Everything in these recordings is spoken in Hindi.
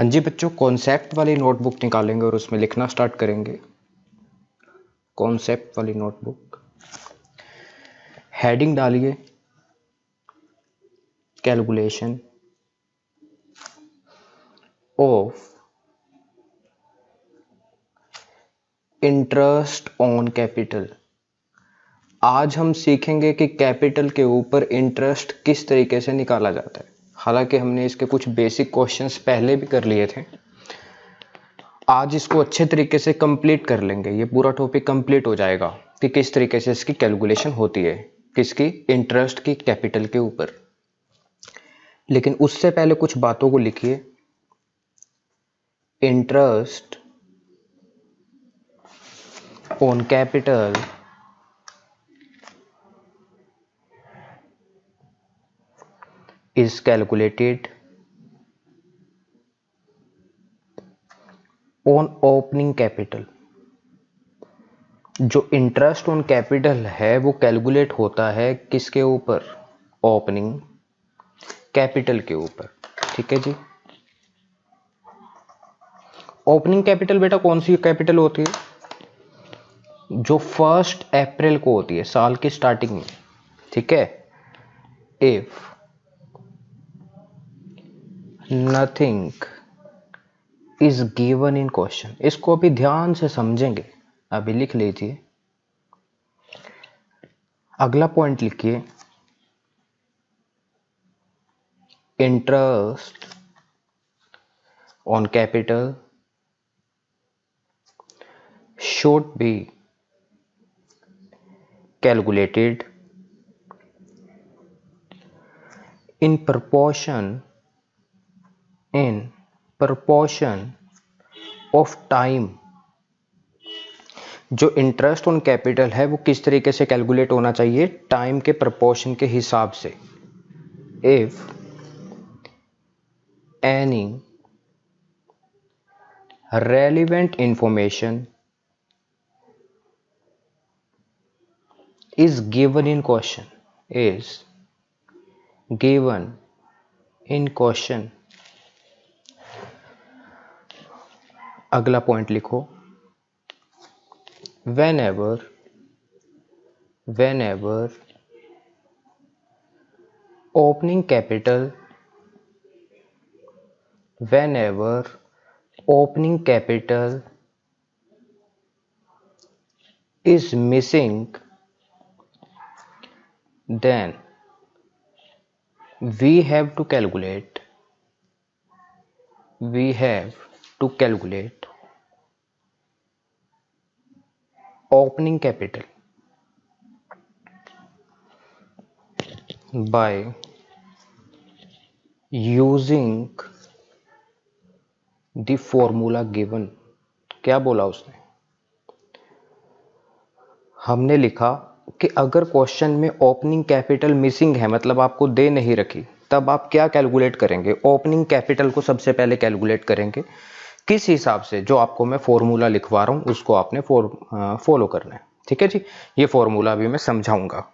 जी बच्चों, कॉन्सेप्ट वाली नोटबुक निकालेंगे और उसमें लिखना स्टार्ट करेंगे। कॉन्सेप्ट वाली नोटबुक, हेडिंग डालिए calculation of interest on capital. आज हम सीखेंगे कि कैपिटल के ऊपर इंटरेस्ट किस तरीके से निकाला जाता है। हालांकि हमने इसके कुछ बेसिक क्वेश्चंस पहले भी कर लिए थे। आज इसको अच्छे तरीके से कंप्लीट कर लेंगे। ये पूरा टॉपिक कंप्लीट हो जाएगा कि किस तरीके से इसकी कैलकुलेशन होती है, किसकी, इंटरेस्ट की कैपिटल के ऊपर। लेकिन उससे पहले कुछ बातों को लिखिए। Interest on capital is calculated on opening capital। जो इंटरेस्ट ऑन कैपिटल है वो कैलकुलेट होता है किसके ऊपर? ओपनिंग कैपिटल के ऊपर। ठीक है जी। ओपनिंग कैपिटल बेटा कौन सी कैपिटल होती है? जो 1 अप्रैल को होती है, साल की स्टार्टिंग में। ठीक है। If nothing is given in question. इसको अभी ध्यान से समझेंगे, अभी लिख लीजिए। अगला पॉइंट लिखिए, interest on capital should be calculated in proportion of time। जो इंटरेस्ट ऑन कैपिटल है वो किस तरीके से कैलकुलेट होना चाहिए? टाइम के प्रोपोर्शन के हिसाब से। If any relevant information is given in question। अगला पॉइंट लिखो, whenever opening capital is missing, then we have to calculate opening capital by using the formula given। क्या बोला उसने? हमने लिखा कि अगर क्वेश्चन में ओपनिंग कैपिटल मिसिंग है, मतलब आपको दे नहीं रखी, तब आप क्या कैलकुलेट करेंगे? ओपनिंग कैपिटल को सबसे पहले कैलकुलेट करेंगे। किस हिसाब से? जो आपको मैं फॉर्मूला लिखवा रहा हूं उसको आपने फॉलो करना है। ठीक है जी। ये फॉर्मूला भी मैं समझाऊंगा।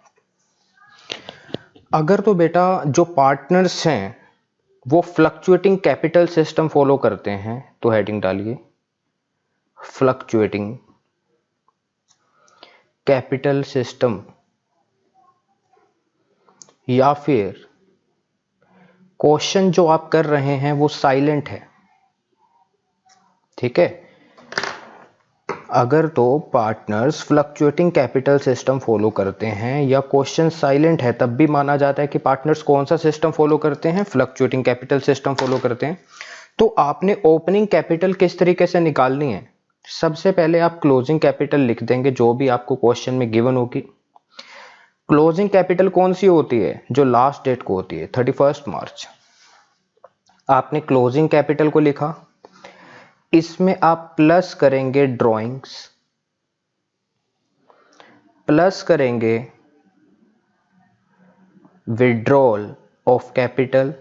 अगर तो बेटा जो पार्टनर्स हैं वो फ्लक्चुएटिंग कैपिटल सिस्टम फॉलो करते हैं तो हेडिंग डालिए फ्लक्चुएटिंग कैपिटल सिस्टम, या फिर क्वेश्चन जो आप कर रहे हैं वो साइलेंट है। ठीक है। अगर तो partners fluctuating capital system follow करते हैं या क्वेश्चन साइलेंट है, तब भी माना जाता है कि पार्टनर्स कौन सा सिस्टम फॉलो करते हैं? फ्लक्चुएटिंग कैपिटल सिस्टम फॉलो करते हैं। तो आपने ओपनिंग कैपिटल किस तरीके से निकालनी है? सबसे पहले आप क्लोजिंग कैपिटल लिख देंगे जो भी आपको क्वेश्चन में गिवन होगी। क्लोजिंग कैपिटल कौन सी होती है? जो लास्ट डेट को होती है, 31 मार्च। आपने क्लोजिंग कैपिटल को लिखा, इसमें आप प्लस करेंगे ड्रॉइंग्स, प्लस करेंगे विड्रॉल ऑफ कैपिटल,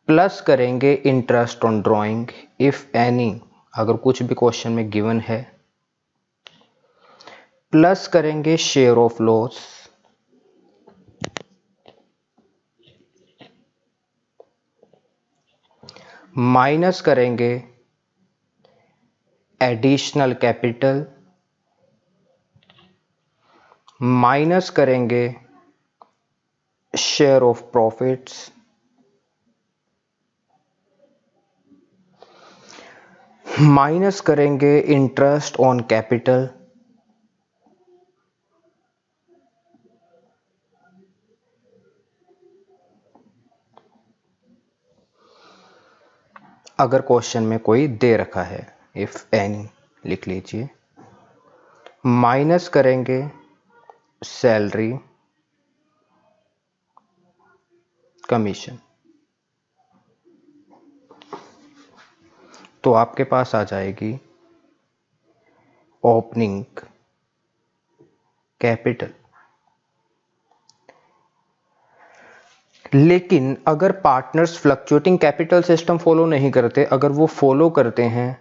प्लस करेंगे interest on drawing if any, अगर कुछ भी क्वेश्चन में गिवन है, प्लस करेंगे शेयर ऑफ लॉस माइनस करेंगे एडिशनल कैपिटल, माइनस करेंगे शेयर ऑफ प्रॉफिट्स, माइनस करेंगे इंटरेस्ट ऑन कैपिटल, अगर क्वेश्चन में कोई दे रखा है, इफ एनी लिख लीजिए, माइनस करेंगे सैलरी, कमीशन, तो आपके पास आ जाएगी ओपनिंग कैपिटल। लेकिन अगर partners fluctuating capital system follow नहीं करते, अगर वो फॉलो करते हैं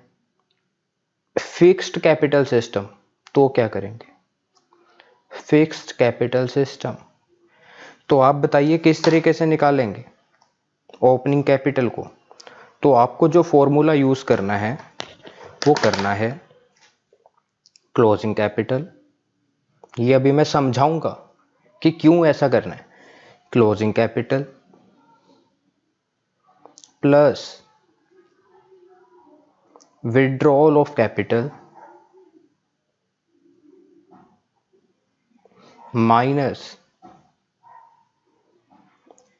फिक्स्ड कैपिटल सिस्टम, तो क्या करेंगे? फिक्स्ड कैपिटल सिस्टम, तो आप बताइए किस तरीके से निकालेंगे ओपनिंग कैपिटल को? तो आपको जो फॉर्मूला यूज करना है वो करना है क्लोजिंग कैपिटल। ये अभी मैं समझाऊंगा कि क्यों ऐसा करना है। Closing capital plus withdrawal of capital minus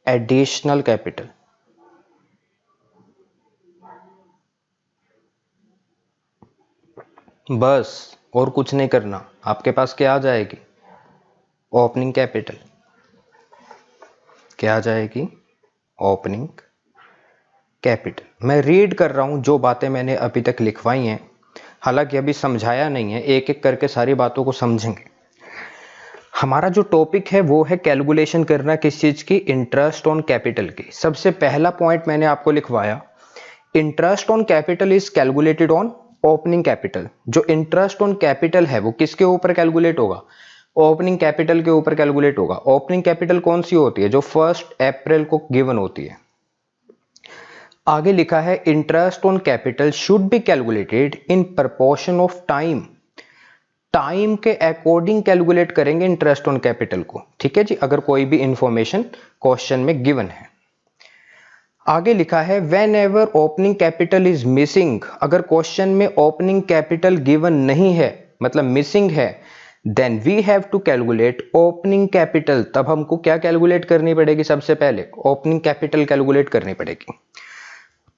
additional capital. बस और कुछ नहीं करना, आपके पास क्या आ जाएगी? Opening capital. क्या आ जाएगी? Opening capital. मैं रीड कर रहा हूं जो बातें मैंने अभी तक लिखवाई हैं, हालांकि अभी समझाया नहीं है, एक एक करके सारी बातों को समझेंगे। हमारा जो टॉपिक है वो है कैलकुलेशन करना किस चीज की? इंटरेस्ट ऑन कैपिटल की। सबसे पहला पॉइंट मैंने आपको लिखवाया, interest on capital is calculated on opening capital. जो इंटरेस्ट ऑन कैपिटल है वो किसके ऊपर कैलकुलेट होगा? ओपनिंग कैपिटल के ऊपर कैलकुलेट होगा। ओपनिंग कैपिटल कौन सी होती है? जो 1 अप्रैल को गिवन होती है। आगे लिखा है interest on capital should be calculated in proportion of time. Time के अकॉर्डिंग कैलकुलेट करेंगे इंटरेस्ट ऑन कैपिटल को, ठीक है जी, अगर कोई भी इंफॉर्मेशन क्वेश्चन में गिवन है। आगे लिखा है whenever opening capital is missing. अगर क्वेश्चन में ओपनिंग कैपिटल गिवन नहीं है, मतलब मिसिंग है, then we have to calculate opening capital. तब हमको क्या कैलकुलेट करनी पड़ेगी? सबसे पहले ओपनिंग कैपिटल कैलकुलेट करनी पड़ेगी।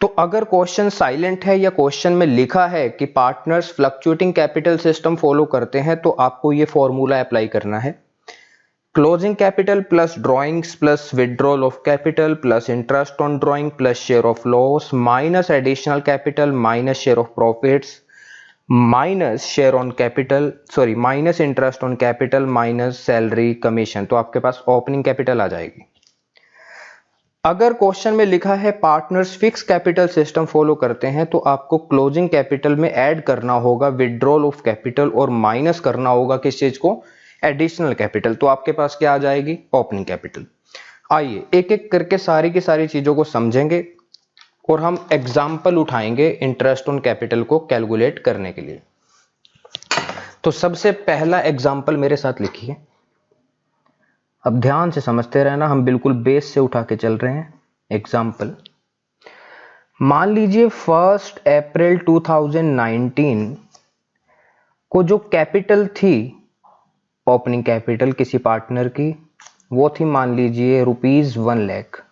तो अगर क्वेश्चन साइलेंट है या क्वेश्चन में लिखा है कि partners fluctuating capital system follow करते हैं, तो आपको ये फॉर्मूला अप्लाई करना है। Closing capital plus drawings plus withdrawal of capital plus interest on drawing plus share of loss minus additional capital minus share of profits minus share on capital, sorry minus interest on capital minus salary commission. तो आपके पास ओपनिंग कैपिटल आ जाएगी। अगर क्वेश्चन में लिखा है partners fix capital system follow करते हैं, तो आपको क्लोजिंग कैपिटल में ऐड करना होगा विड्रॉल ऑफ कैपिटल और माइनस करना होगा किस चीज को? Additional capital. तो आपके पास क्या आ जाएगी? Opening capital. आइए एक एक करके सारी की सारी चीजों को समझेंगे और हम एग्जाम्पल उठाएंगे इंटरेस्ट ऑन कैपिटल को कैलकुलेट करने के लिए। तो सबसे पहला एग्जाम्पल मेरे साथ लिखिए, अब ध्यान से समझते रहना, हम बिल्कुल बेस से उठा के चल रहे हैं। एग्जाम्पल, मान लीजिए 1 अप्रैल 2019 को जो कैपिटल थी, ओपनिंग कैपिटल किसी पार्टनर की, वो थी मान लीजिए ₹1 लाख,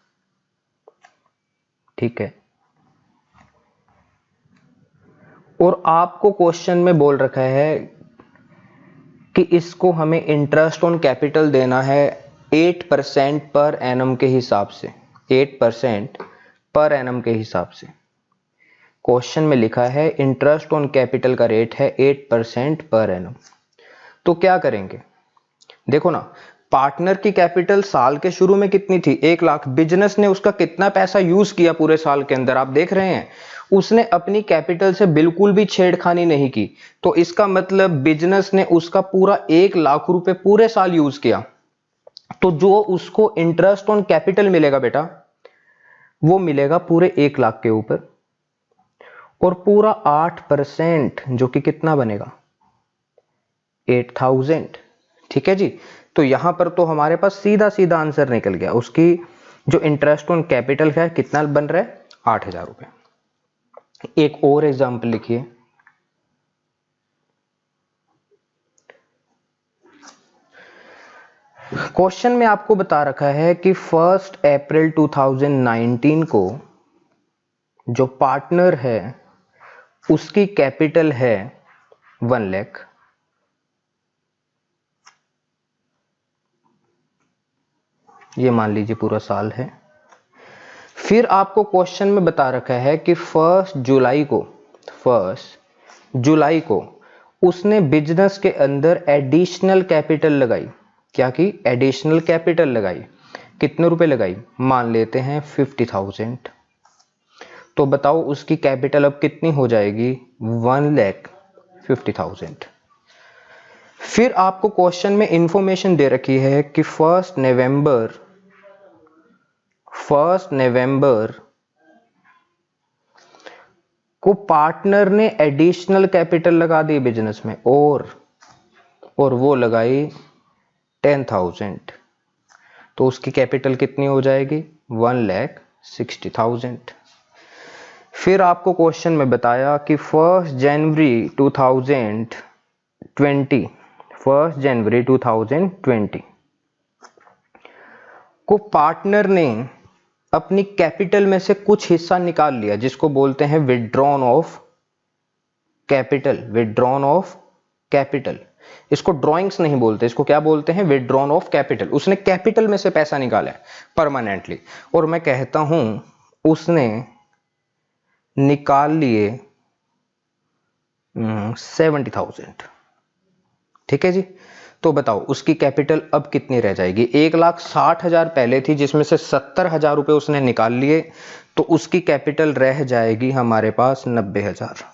ठीक है। और आपको क्वेश्चन में बोल रखा है कि इसको हमें इंटरेस्ट ऑन कैपिटल देना है 8% पर एनम के हिसाब से, 8% पर एनम के हिसाब से। क्वेश्चन में लिखा है इंटरेस्ट ऑन कैपिटल का रेट है 8% पर एनम। तो क्या करेंगे? देखो ना, पार्टनर की कैपिटल साल के शुरू में कितनी थी? 1 लाख। बिजनेस ने उसका कितना पैसा यूज किया पूरे साल के अंदर? आप देख रहे हैं, उसने अपनी कैपिटल से बिल्कुल भी छेड़खानी नहीं की। तो इसका मतलब बिजनेस ने उसका पूरा 1 लाख रुपए पूरे साल यूज किया। तो जो उसको इंटरेस्ट ऑन कैपिटल मिलेगा बेटा, वो मिलेगा पूरे 1 लाख के ऊपर। और पूरा 8% जो कि कितना बनेगा 8000। ठीक है जी। तो यहां पर तो हमारे पास सीधा सीधा आंसर निकल गया। उसकी जो इंटरेस्ट ऑन कैपिटल है कितना बन रहा है 8000 रुपए। एक और एग्जांपल लिखिए। क्वेश्चन में आपको बता रखा है कि 1 अप्रैल 2019 को जो पार्टनर है उसकी कैपिटल है 1 लाख। ये मान लीजिए पूरा साल है। फिर आपको क्वेश्चन में बता रखा है कि 1 जुलाई को उसने बिजनेस के अंदर एडिशनल कैपिटल लगाई। क्या की? एडिशनल कैपिटल लगाई। कितने रुपए लगाई? मान लेते हैं 50,000। तो बताओ उसकी कैपिटल अब कितनी हो जाएगी 1,50,000। फिर आपको क्वेश्चन में इंफॉर्मेशन दे रखी है कि 1 नवंबर को पार्टनर ने एडिशनल कैपिटल लगा दी बिजनेस में और वो लगाई 10,000। तो उसकी कैपिटल कितनी हो जाएगी 1,60,000। फिर आपको क्वेश्चन में बताया कि 1 जनवरी 2020 को पार्टनर ने अपनी कैपिटल में से कुछ हिस्सा निकाल लिया, जिसको बोलते हैं विड्रॉन ऑफ कैपिटल। इसको ड्राइंग्स नहीं बोलते, इसको क्या बोलते हैं? Withdrawn of capital. उसने कैपिटल में से पैसा निकाला है परमानेंटली, और मैं कहता हूं उसने निकाल लिए 70,000। ठीक है जी। तो बताओ उसकी कैपिटल अब कितनी रह जाएगी? 1,60,000 पहले थी, जिसमें से 70,000 रुपए उसने निकाल लिए, तो उसकी कैपिटल रह जाएगी हमारे पास 90,000।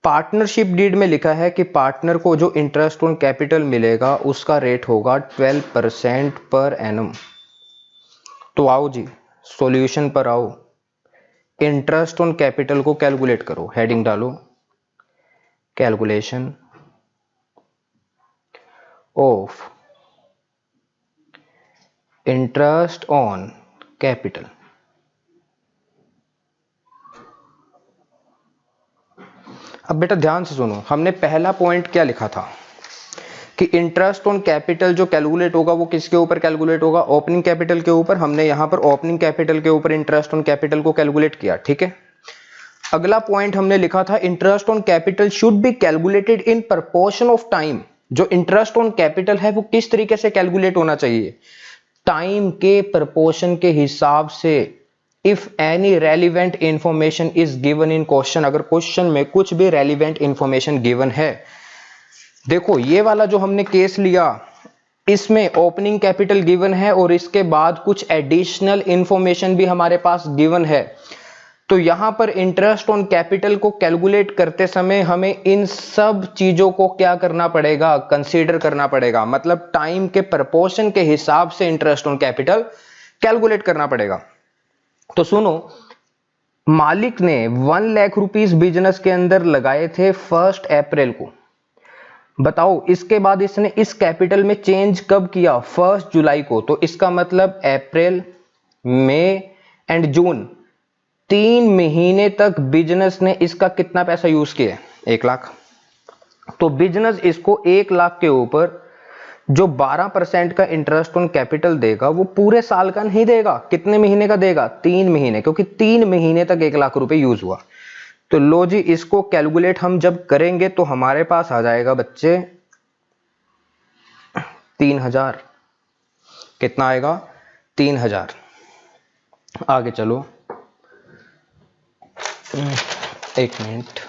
पार्टनरशिप डीड में लिखा है कि पार्टनर को जो इंटरेस्ट ऑन कैपिटल मिलेगा उसका रेट होगा 12% पर एनम। तो आओ जी सॉल्यूशन पर आओ। इंटरेस्ट ऑन कैपिटल को कैलकुलेट करो। हेडिंग डालो calculation of interest on capital. अब बेटा ध्यान से सुनो, हमने पहला पॉइंट क्या लिखा था कि इंटरेस्ट ऑन कैपिटल जो कैलकुलेट होगा वो किसके ऊपर कैलकुलेट होगा? ओपनिंग कैपिटल के ऊपर। हमने यहां पर ओपनिंग कैपिटल के ऊपर इंटरेस्ट ऑन कैपिटल को कैलकुलेट किया। ठीक है। अगला पॉइंट हमने लिखा था interest on capital should be calculated in proportion of time. जो इंटरेस्ट ऑन कैपिटल है वो किस तरीके से कैलकुलेट होना चाहिए? टाइम के प्रोपोर्शन के हिसाब से। If any relevant information is given in question, अगर क्वेश्चन में कुछ भी रेलिवेंट इंफॉर्मेशन गिवन है। देखो ये वाला जो हमने केस लिया, इसमें ओपनिंग कैपिटल गिवन है और इसके बाद कुछ एडिशनल इंफॉर्मेशन भी हमारे पास गिवन है। तो यहां पर इंटरेस्ट ऑन कैपिटल को कैलकुलेट करते समय हमें इन सब चीजों को क्या करना पड़ेगा? कंसीडर करना पड़ेगा। मतलब टाइम के प्रोपोर्शन के हिसाब से इंटरेस्ट ऑन कैपिटल कैलकुलेट करना पड़ेगा। तो सुनो, मालिक ने 1 लाख रुपीस बिजनेस के अंदर लगाए थे 1 अप्रैल को। बताओ इसके बाद इसने इस कैपिटल में चेंज कब किया? 1 जुलाई को। तो इसका मतलब अप्रैल, मई एंड जून 3 महीने तक बिजनेस ने इसका कितना पैसा यूज किया? 1 लाख। तो बिजनेस इसको 1 लाख के ऊपर जो 12% का इंटरेस्ट ऑन कैपिटल देगा वो पूरे साल का नहीं देगा। कितने महीने का देगा? 3 महीने, क्योंकि 3 महीने तक 1 लाख रुपए यूज हुआ। तो लो जी, इसको कैलकुलेट हम जब करेंगे तो हमारे पास आ जाएगा बच्चे 3,000। कितना आएगा? 3,000। आगे चलो, एक मिनट,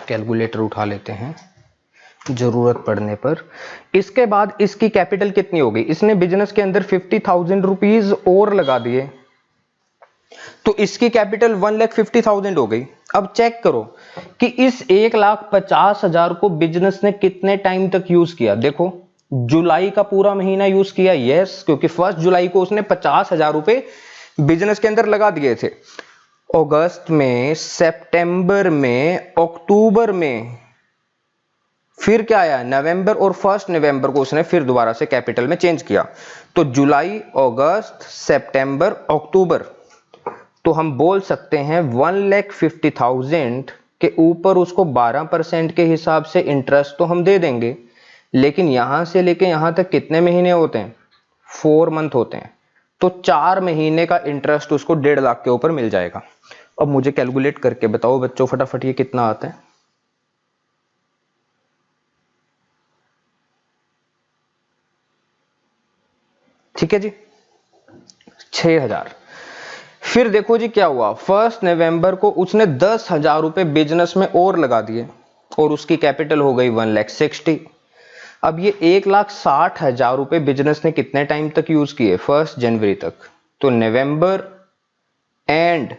कैलकुलेटर उठा लेते हैं जरूरत पड़ने पर। इसके बाद इसकी कैपिटल कितनी होगी? इसने बिजनेस के अंदर 50,000 रुपीज और लगा दिए, तो इसकी कैपिटल 1,50,000 हो गई। अब चेक करो कि इस 1,50,000 को बिजनेस ने कितने टाइम तक यूज किया। देखो जुलाई का पूरा महीना यूज किया, यस, क्योंकि 1 जुलाई को उसने 50,000 रुपए बिजनेस के अंदर लगा दिए थे। अगस्त में, सितंबर में, अक्टूबर में, फिर क्या आया नवंबर, और 1 नवंबर को उसने फिर दोबारा से कैपिटल में चेंज किया। तो जुलाई, अगस्त, सितंबर, अक्टूबर, तो हम बोल सकते हैं 1,50,000 के ऊपर उसको 12% के हिसाब से इंटरेस्ट तो हम दे देंगे, लेकिन यहां से लेके यहां तक कितने महीने होते हैं, 4 मंथ होते हैं, तो 4 महीने का इंटरेस्ट उसको 1.5 लाख के ऊपर मिल जाएगा। अब मुझे कैलकुलेट करके बताओ बच्चों फटाफट ये कितना आता है। ठीक है जी, 6,000। फिर देखो जी क्या हुआ, 1 नवंबर को उसने 10,000 रुपए बिजनेस में और लगा दिए और उसकी कैपिटल हो गई 1,60,000। अब ये 1,60,000 रुपए बिजनेस ने कितने टाइम तक यूज किए, 1 जनवरी तक। तो नवंबर एंड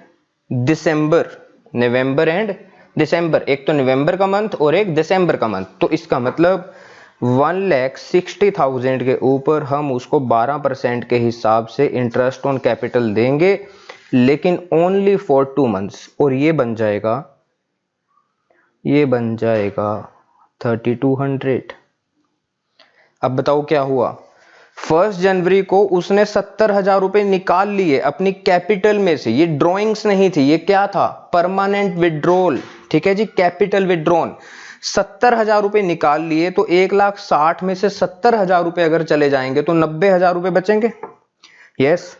दिसंबर, नवंबर एंड दिसंबर, एक तो नवंबर का मंथ और एक दिसंबर का मंथ, तो इसका मतलब 1,60,000 के ऊपर हम उसको 12% के हिसाब से इंटरेस्ट ऑन कैपिटल देंगे, लेकिन ओनली फॉर 2 मंथ्स, और ये बन जाएगा 3,200। अब बताओ क्या हुआ, 1 जनवरी को उसने 70,000 रुपए निकाल लिए अपनी कैपिटल में से। ये ड्रॉइंग्स नहीं थी, ये क्या था, परमानेंट विड्रॉल। ठीक है जी, कैपिटल विड्रॉन। 70,000 रुपए निकाल लिए, तो 1,60,000 में से 70,000 रुपए अगर चले जाएंगे तो 90,000 रुपए बचेंगे। यस,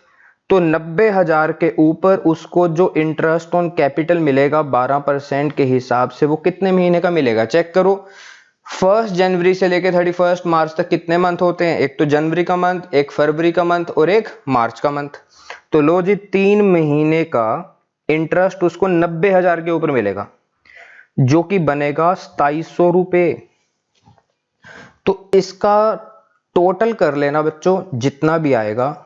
तो 90,000 के ऊपर उसको जो इंटरेस्ट ऑन कैपिटल मिलेगा 12% के हिसाब से, वो कितने महीने का मिलेगा चेक करो। 1 जनवरी से लेकर 31 मार्च तक कितने मंथ होते हैं, एक तो जनवरी का मंथ, एक फरवरी का मंथ और एक मार्च का मंथ। तो लो जी, 3 महीने का इंटरेस्ट उसको 90,000 के ऊपर मिलेगा, जो कि बनेगा 2,700 रुपए। तो इसका टोटल कर लेना बच्चों, जितना भी आएगा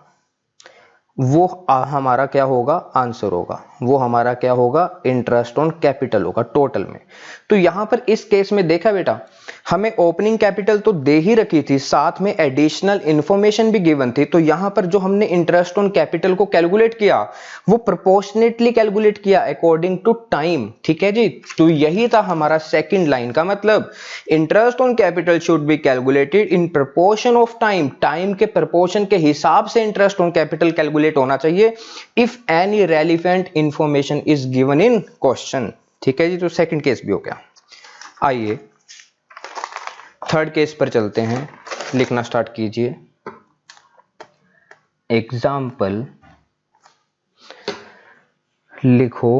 वो हमारा क्या होगा, आंसर होगा, वो हमारा क्या होगा, इंटरेस्ट ऑन कैपिटल होगा टोटल में। तो यहां पर इस केस में देखा बेटा, हमें ओपनिंग कैपिटल तो दे ही रखी थी, साथ में एडिशनल इंफॉर्मेशन भी गिवन थी। तो यहां पर जो हमने इंटरेस्ट ऑन कैपिटल को कैलकुलेट किया, वो प्रोपोर्शनेटली कैलकुलेट किया अकॉर्डिंग टू टाइम। ठीक है जी, तो यही था हमारा सेकंड लाइन का मतलब, interest on capital should be calculated in proportion of time. Time के प्रोपोर्शन के हिसाब से इंटरेस्ट ऑन कैपिटल कैलकुलेट होना चाहिए, if any relevant information is given in question. ठीक है जी, तो सेकंड केस भी हो गया। आइए थर्ड केस पर चलते हैं, लिखना स्टार्ट कीजिए। एग्जाम्पल लिखो,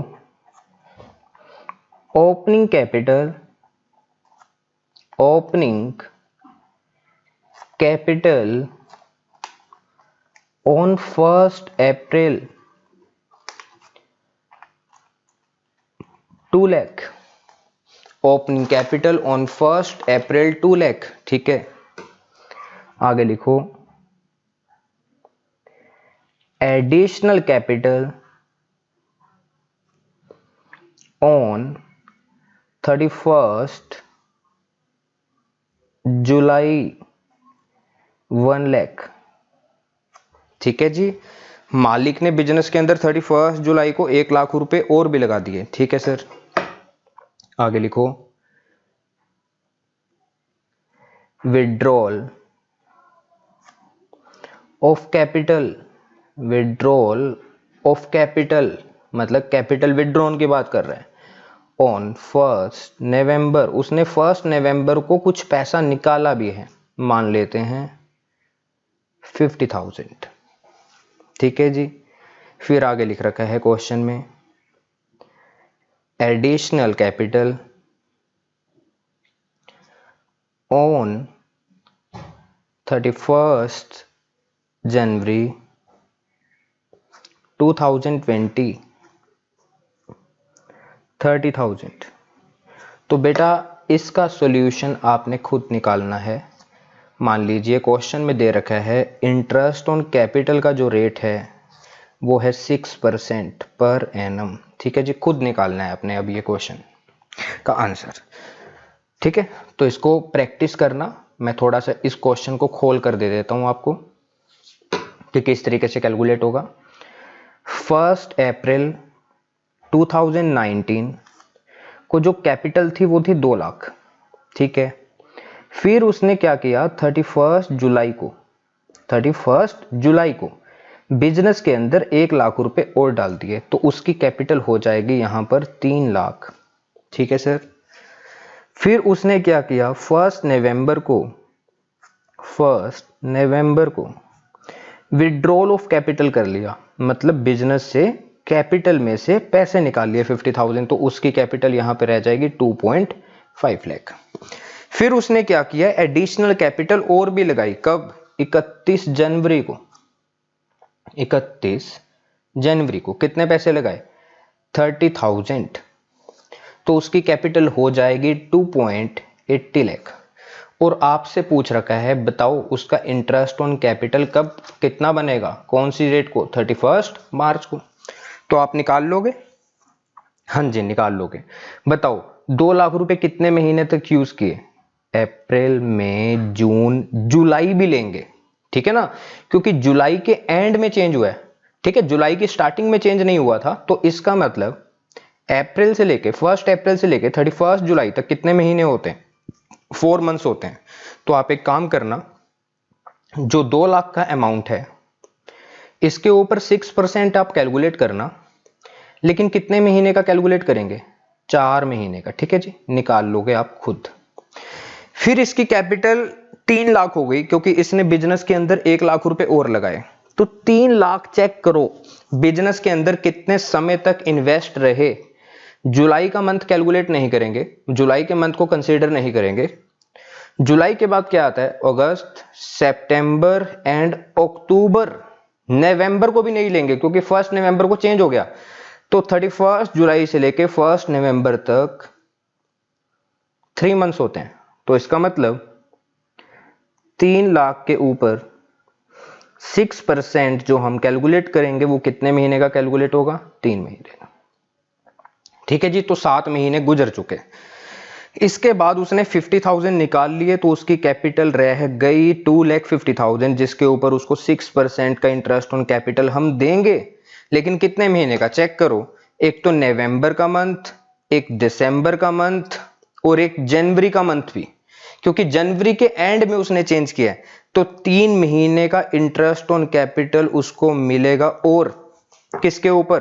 opening capital on 1 April 2 lakh. Opening capital on 1 अप्रैल 2 लाख। ठीक है, आगे लिखो, एडिशनल कैपिटल ऑन 31 जुलाई 1 लाख। ठीक है जी, मालिक ने बिजनेस के अंदर 31 जुलाई को 1 लाख रुपए और भी लगा दिए। ठीक है सर, आगे लिखो, विड्रॉल ऑफ कैपिटल मतलब कैपिटल विड्रॉन की बात कर रहे हैं। ऑन 1 नवंबर, उसने 1 नवंबर को कुछ पैसा निकाला भी है, मान लेते हैं 50,000। ठीक है जी, फिर आगे लिख रखा है क्वेश्चन में, एडिशनल कैपिटल ऑन 31 जनवरी 2020 30,000। तो बेटा इसका सॉल्यूशन आपने खुद निकालना है। मान लीजिए क्वेश्चन में दे रखा है इंटरेस्ट ऑन कैपिटल का जो रेट है वो है 6% पर एनम। ठीक है जी, खुद निकालना है आपने अब ये क्वेश्चन का आंसर। ठीक है, तो इसको प्रैक्टिस करना। मैं थोड़ा सा इस क्वेश्चन को खोल कर दे देता हूं आपको कि किस तरीके से कैलकुलेट होगा। 1 अप्रैल 2019 को जो कैपिटल थी वो थी 2 लाख, ठीक है। फिर उसने क्या किया, 31 जुलाई को बिजनेस के अंदर 1 लाख रुपए और डाल दिए, तो उसकी कैपिटल हो जाएगी यहां पर 3 लाख, ठीक है सर। फिर उसने क्या किया, 1 नवंबर को विड्रॉल ऑफ कैपिटल कर लिया, मतलब बिजनेस से कैपिटल में से पैसे निकाल लिए 50,000, तो उसकी कैपिटल यहां पे रह जाएगी 2.5 लाख। फिर उसने क्या किया, एडिशनल कैपिटल और भी लगाई, कब, 31 जनवरी को कितने पैसे लगाए, 30,000, तो उसकी कैपिटल हो जाएगी 2.80 लाख। और आपसे पूछ रखा है बताओ उसका इंटरेस्ट ऑन कैपिटल कब कितना बनेगा, कौन सी डेट को, 31 मार्च को। तो आप निकाल लोगे, हाँ जी निकाल लोगे। बताओ 2 लाख रुपए कितने महीने तक यूज किए, अप्रैल मई जून जुलाई भी लेंगे, ठीक है ना, क्योंकि जुलाई के एंड में चेंज हुआ है, ठीक है, जुलाई की स्टार्टिंग में चेंज नहीं हुआ था। तो इसका मतलब अप्रैल से लेके 1 अप्रैल से लेके 31 जुलाई तक कितने महीने होते हैं, 4 मंथ्स होते हैं। तो आप एक काम करना, जो 2 लाख का अमाउंट है इसके ऊपर 6% आप कैलकुलेट करना, लेकिन कितने महीने का कैलकुलेट करेंगे, 4 महीने का, ठीक है जी, निकाल लोगे आप खुद। फिर इसकी कैपिटल 3 लाख हो गई, क्योंकि इसने बिजनेस के अंदर 1 लाख रुपए और लगाए, तो 3 लाख चेक करो बिजनेस के अंदर कितने समय तक इन्वेस्ट रहे। जुलाई का मंथ कैलकुलेट नहीं करेंगे, जुलाई के मंथ को कंसीडर नहीं करेंगे। जुलाई के बाद क्या आता है, अगस्त, सितंबर एंड अक्टूबर, नवंबर को भी नहीं लेंगे क्योंकि 1 नवंबर को चेंज हो गया। तो 31 जुलाई से लेके 1 नवंबर तक 3 मंथ्स होते हैं। तो इसका मतलब 3 लाख के ऊपर 6% जो हम कैलकुलेट करेंगे वो कितने महीने का कैलकुलेट होगा, 3 महीने का, ठीक है जी। तो 7 महीने गुजर चुके। इसके बाद उसने 50,000 निकाल लिए, तो उसकी कैपिटल रह गई 2,50,000, जिसके ऊपर उसको 6% का इंटरेस्ट ऑन कैपिटल हम देंगे। लेकिन कितने महीने का चेक करो, एक तो नवंबर का मंथ, एक दिसंबर का मंथ और एक जनवरी का मंथ भी, क्योंकि जनवरी के एंड में उसने चेंज किया है। तो 3 महीने का इंटरेस्ट ऑन कैपिटल उसको मिलेगा, और किसके ऊपर,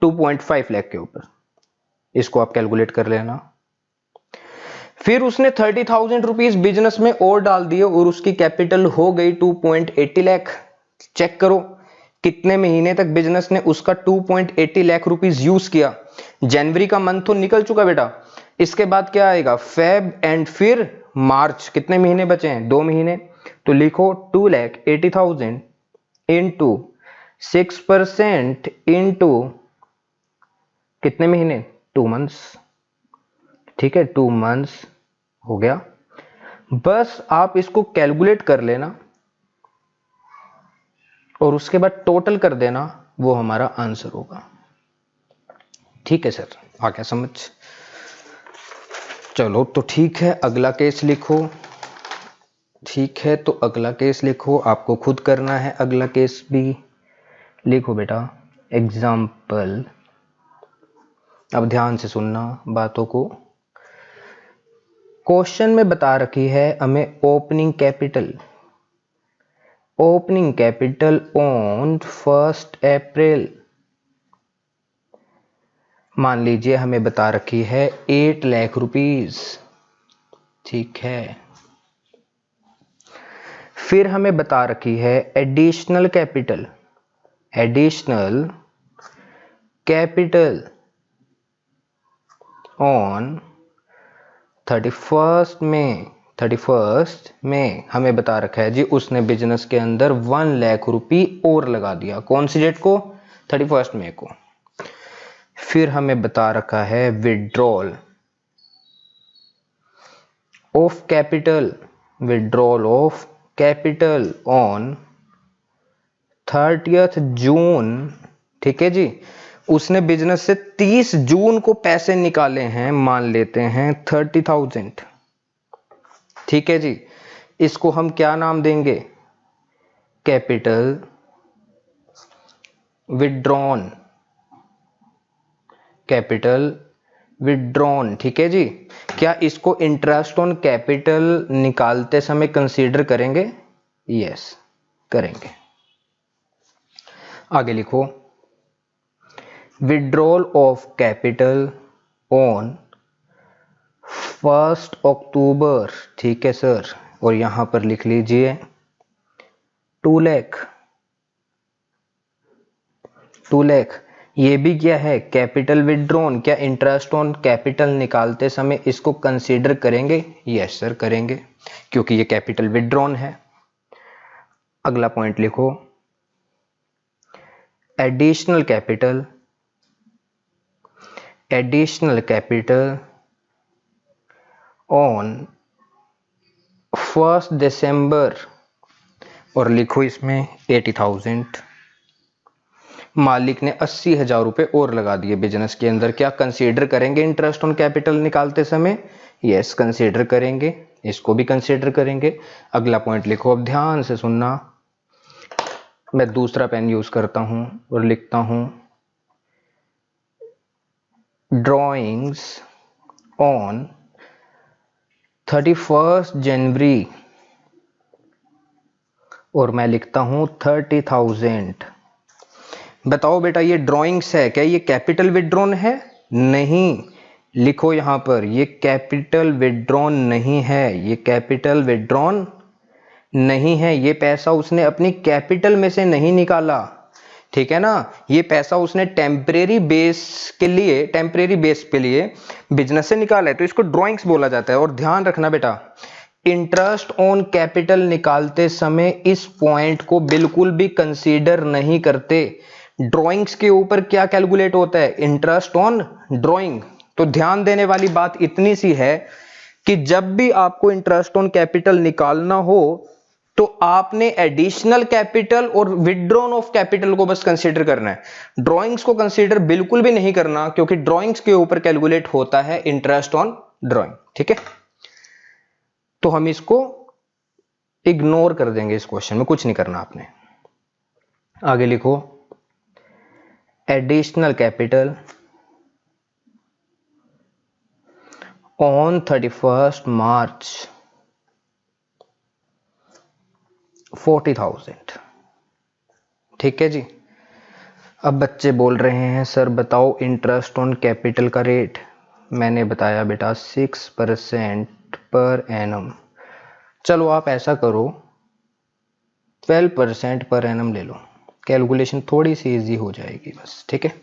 2.5 लाख के ऊपर। इसको आप कैलकुलेट कर लेना। फिर उसने 30,000 रुपीज बिजनेस में और डाल दिए और उसकी कैपिटल हो गई 2.80 लाख। चेक करो कितने महीने तक बिजनेस ने उसका 2.80 लाख रुपीज यूज किया। जनवरी का मंथ तो निकल चुका बेटा, इसके बाद क्या आएगा, फेब एंड फिर मार्च, कितने महीने बचे हैं, 2 महीने। तो लिखो 2,80,000 इंटू 6% इंटू कितने महीने, 2 मंथ्स, ठीक है, 2 मंथ्स हो गया। बस आप इसको कैलकुलेट कर लेना और उसके बाद टोटल कर देना, वो हमारा आंसर होगा। ठीक है सर, आ गया समझ। चलो तो ठीक है, अगला केस लिखो। ठीक है, तो अगला केस लिखो, आपको खुद करना है। अगला केस भी लिखो बेटा। एग्जाम्पल, अब ध्यान से सुनना बातों को। क्वेश्चन में बता रखी है हमें ओपनिंग कैपिटल ऑन 1 अप्रैल। मान लीजिए हमें बता रखी है 8 लाख रुपीस, ठीक है। फिर हमें बता रखी है एडिशनल कैपिटल ऑन 31 में हमें बता रखा है जी उसने बिजनेस के अंदर 1 लाख रुपए और लगा दिया। कौन सी डेट को, 31 मई को। फिर हमें बता रखा है विड्रॉल ऑफ कैपिटल ऑन 30 जून, ठीक है जी। उसने बिजनेस से 30 जून को पैसे निकाले हैं, मान लेते हैं 30,000, ठीक है जी। इसको हम क्या नाम देंगे, कैपिटल विड्रॉन, कैपिटल विड्रॉन, ठीक है जी। क्या इसको इंटरेस्ट ऑन कैपिटल निकालते समय कंसीडर करेंगे? यस, करेंगे। आगे लिखो, विड्रॉल ऑफ कैपिटल ऑन 1 अक्टूबर, ठीक है सर, और यहां पर लिख लीजिए 2 लाख। 2 लाख ये भी क्या है? Capital withdrawn. क्या इंटरेस्ट ऑन कैपिटल निकालते समय इसको कंसीडर करेंगे? यस सर, करेंगे, क्योंकि ये कैपिटल विड्रॉन है। अगला पॉइंट लिखो, additional capital, additional capital on 1 दिसंबर, और लिखो इसमें 80,000। मालिक ने 80,000 रुपए और लगा दिए बिजनेस के अंदर। क्या कंसीडर करेंगे इंटरेस्ट ऑन कैपिटल निकालते समय? यस, कंसीडर करेंगे, इसको भी कंसीडर करेंगे। अगला पॉइंट लिखो, अब ध्यान से सुनना। मैं दूसरा पेन यूज करता हूं और लिखता हूं ड्रॉइंग्स ऑन 31 जनवरी, और मैं लिखता हूं 30,000। बताओ बेटा, ये ड्राइंग्स है, क्या ये कैपिटल विड्रॉन है? नहीं। लिखो यहां पर, ये कैपिटल विड्रॉन नहीं है, ये कैपिटल विड्रॉन नहीं है। ये पैसा उसने अपनी कैपिटल में से नहीं निकाला, ठीक है ना। ये पैसा उसने टेम्परेरी बेस पे लिए बिजनेस से निकाला है, तो इसको ड्राइंग्स बोला जाता है। और ध्यान रखना बेटा, इंटरेस्ट ऑन कैपिटल निकालते समय इस पॉइंट को बिल्कुल भी कंसीडर नहीं करते। ड्राइंग्स के ऊपर क्या कैलकुलेट होता है? Interest on drawing. तो ध्यान देने वाली बात इतनी सी है कि जब भी आपको इंटरेस्ट ऑन कैपिटल निकालना हो तो आपने एडिशनल कैपिटल और विड्रॉन ऑफ कैपिटल को बस कंसीडर करना है। ड्राइंग्स को कंसीडर बिल्कुल भी नहीं करना, क्योंकि ड्राइंग्स के ऊपर कैलकुलेट होता है इंटरेस्ट ऑन ड्राइंग, ठीक है। तो हम इसको इग्नोर कर देंगे, इस क्वेश्चन में कुछ नहीं करना आपने। आगे लिखो, एडिशनल कैपिटल ऑन 31 मार्च 40,000, ठीक है जी। अब बच्चे बोल रहे हैं सर बताओ इंटरेस्ट ऑन कैपिटल का रेट। मैंने बताया बेटा 6% पर एनम। चलो आप ऐसा करो 12% पर एनम ले लो, कैलकुलेशन थोड़ी सी इजी हो जाएगी बस, ठीक है।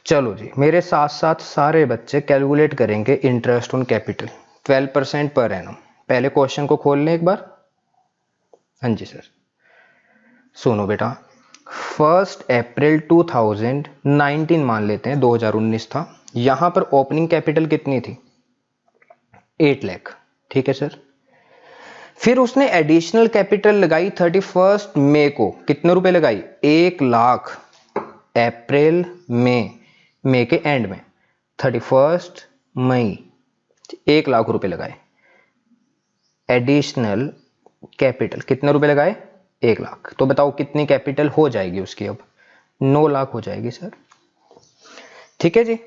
चलो जी, मेरे साथ साथ सारे बच्चे कैलकुलेट करेंगे interest on capital 12% per annum. पहले क्वेश्चन को खोल लें एक बार। हाँ जी सर, सुनो बेटा, 1 अप्रैल 2019 मान लेते हैं, 2019 था। यहां पर ओपनिंग कैपिटल कितनी थी? 8 लाख, ठीक है सर। फिर उसने एडिशनल कैपिटल लगाई 31 मई को, कितने रुपए लगाई? 1 लाख। अप्रैल मई के एंड में 31 मई 1 लाख रुपए लगाए। एडिशनल कैपिटल कितने रुपए लगाए? 1 लाख। तो बताओ कितनी कैपिटल हो जाएगी उसकी? अब 9 लाख हो जाएगी सर, ठीक है जी।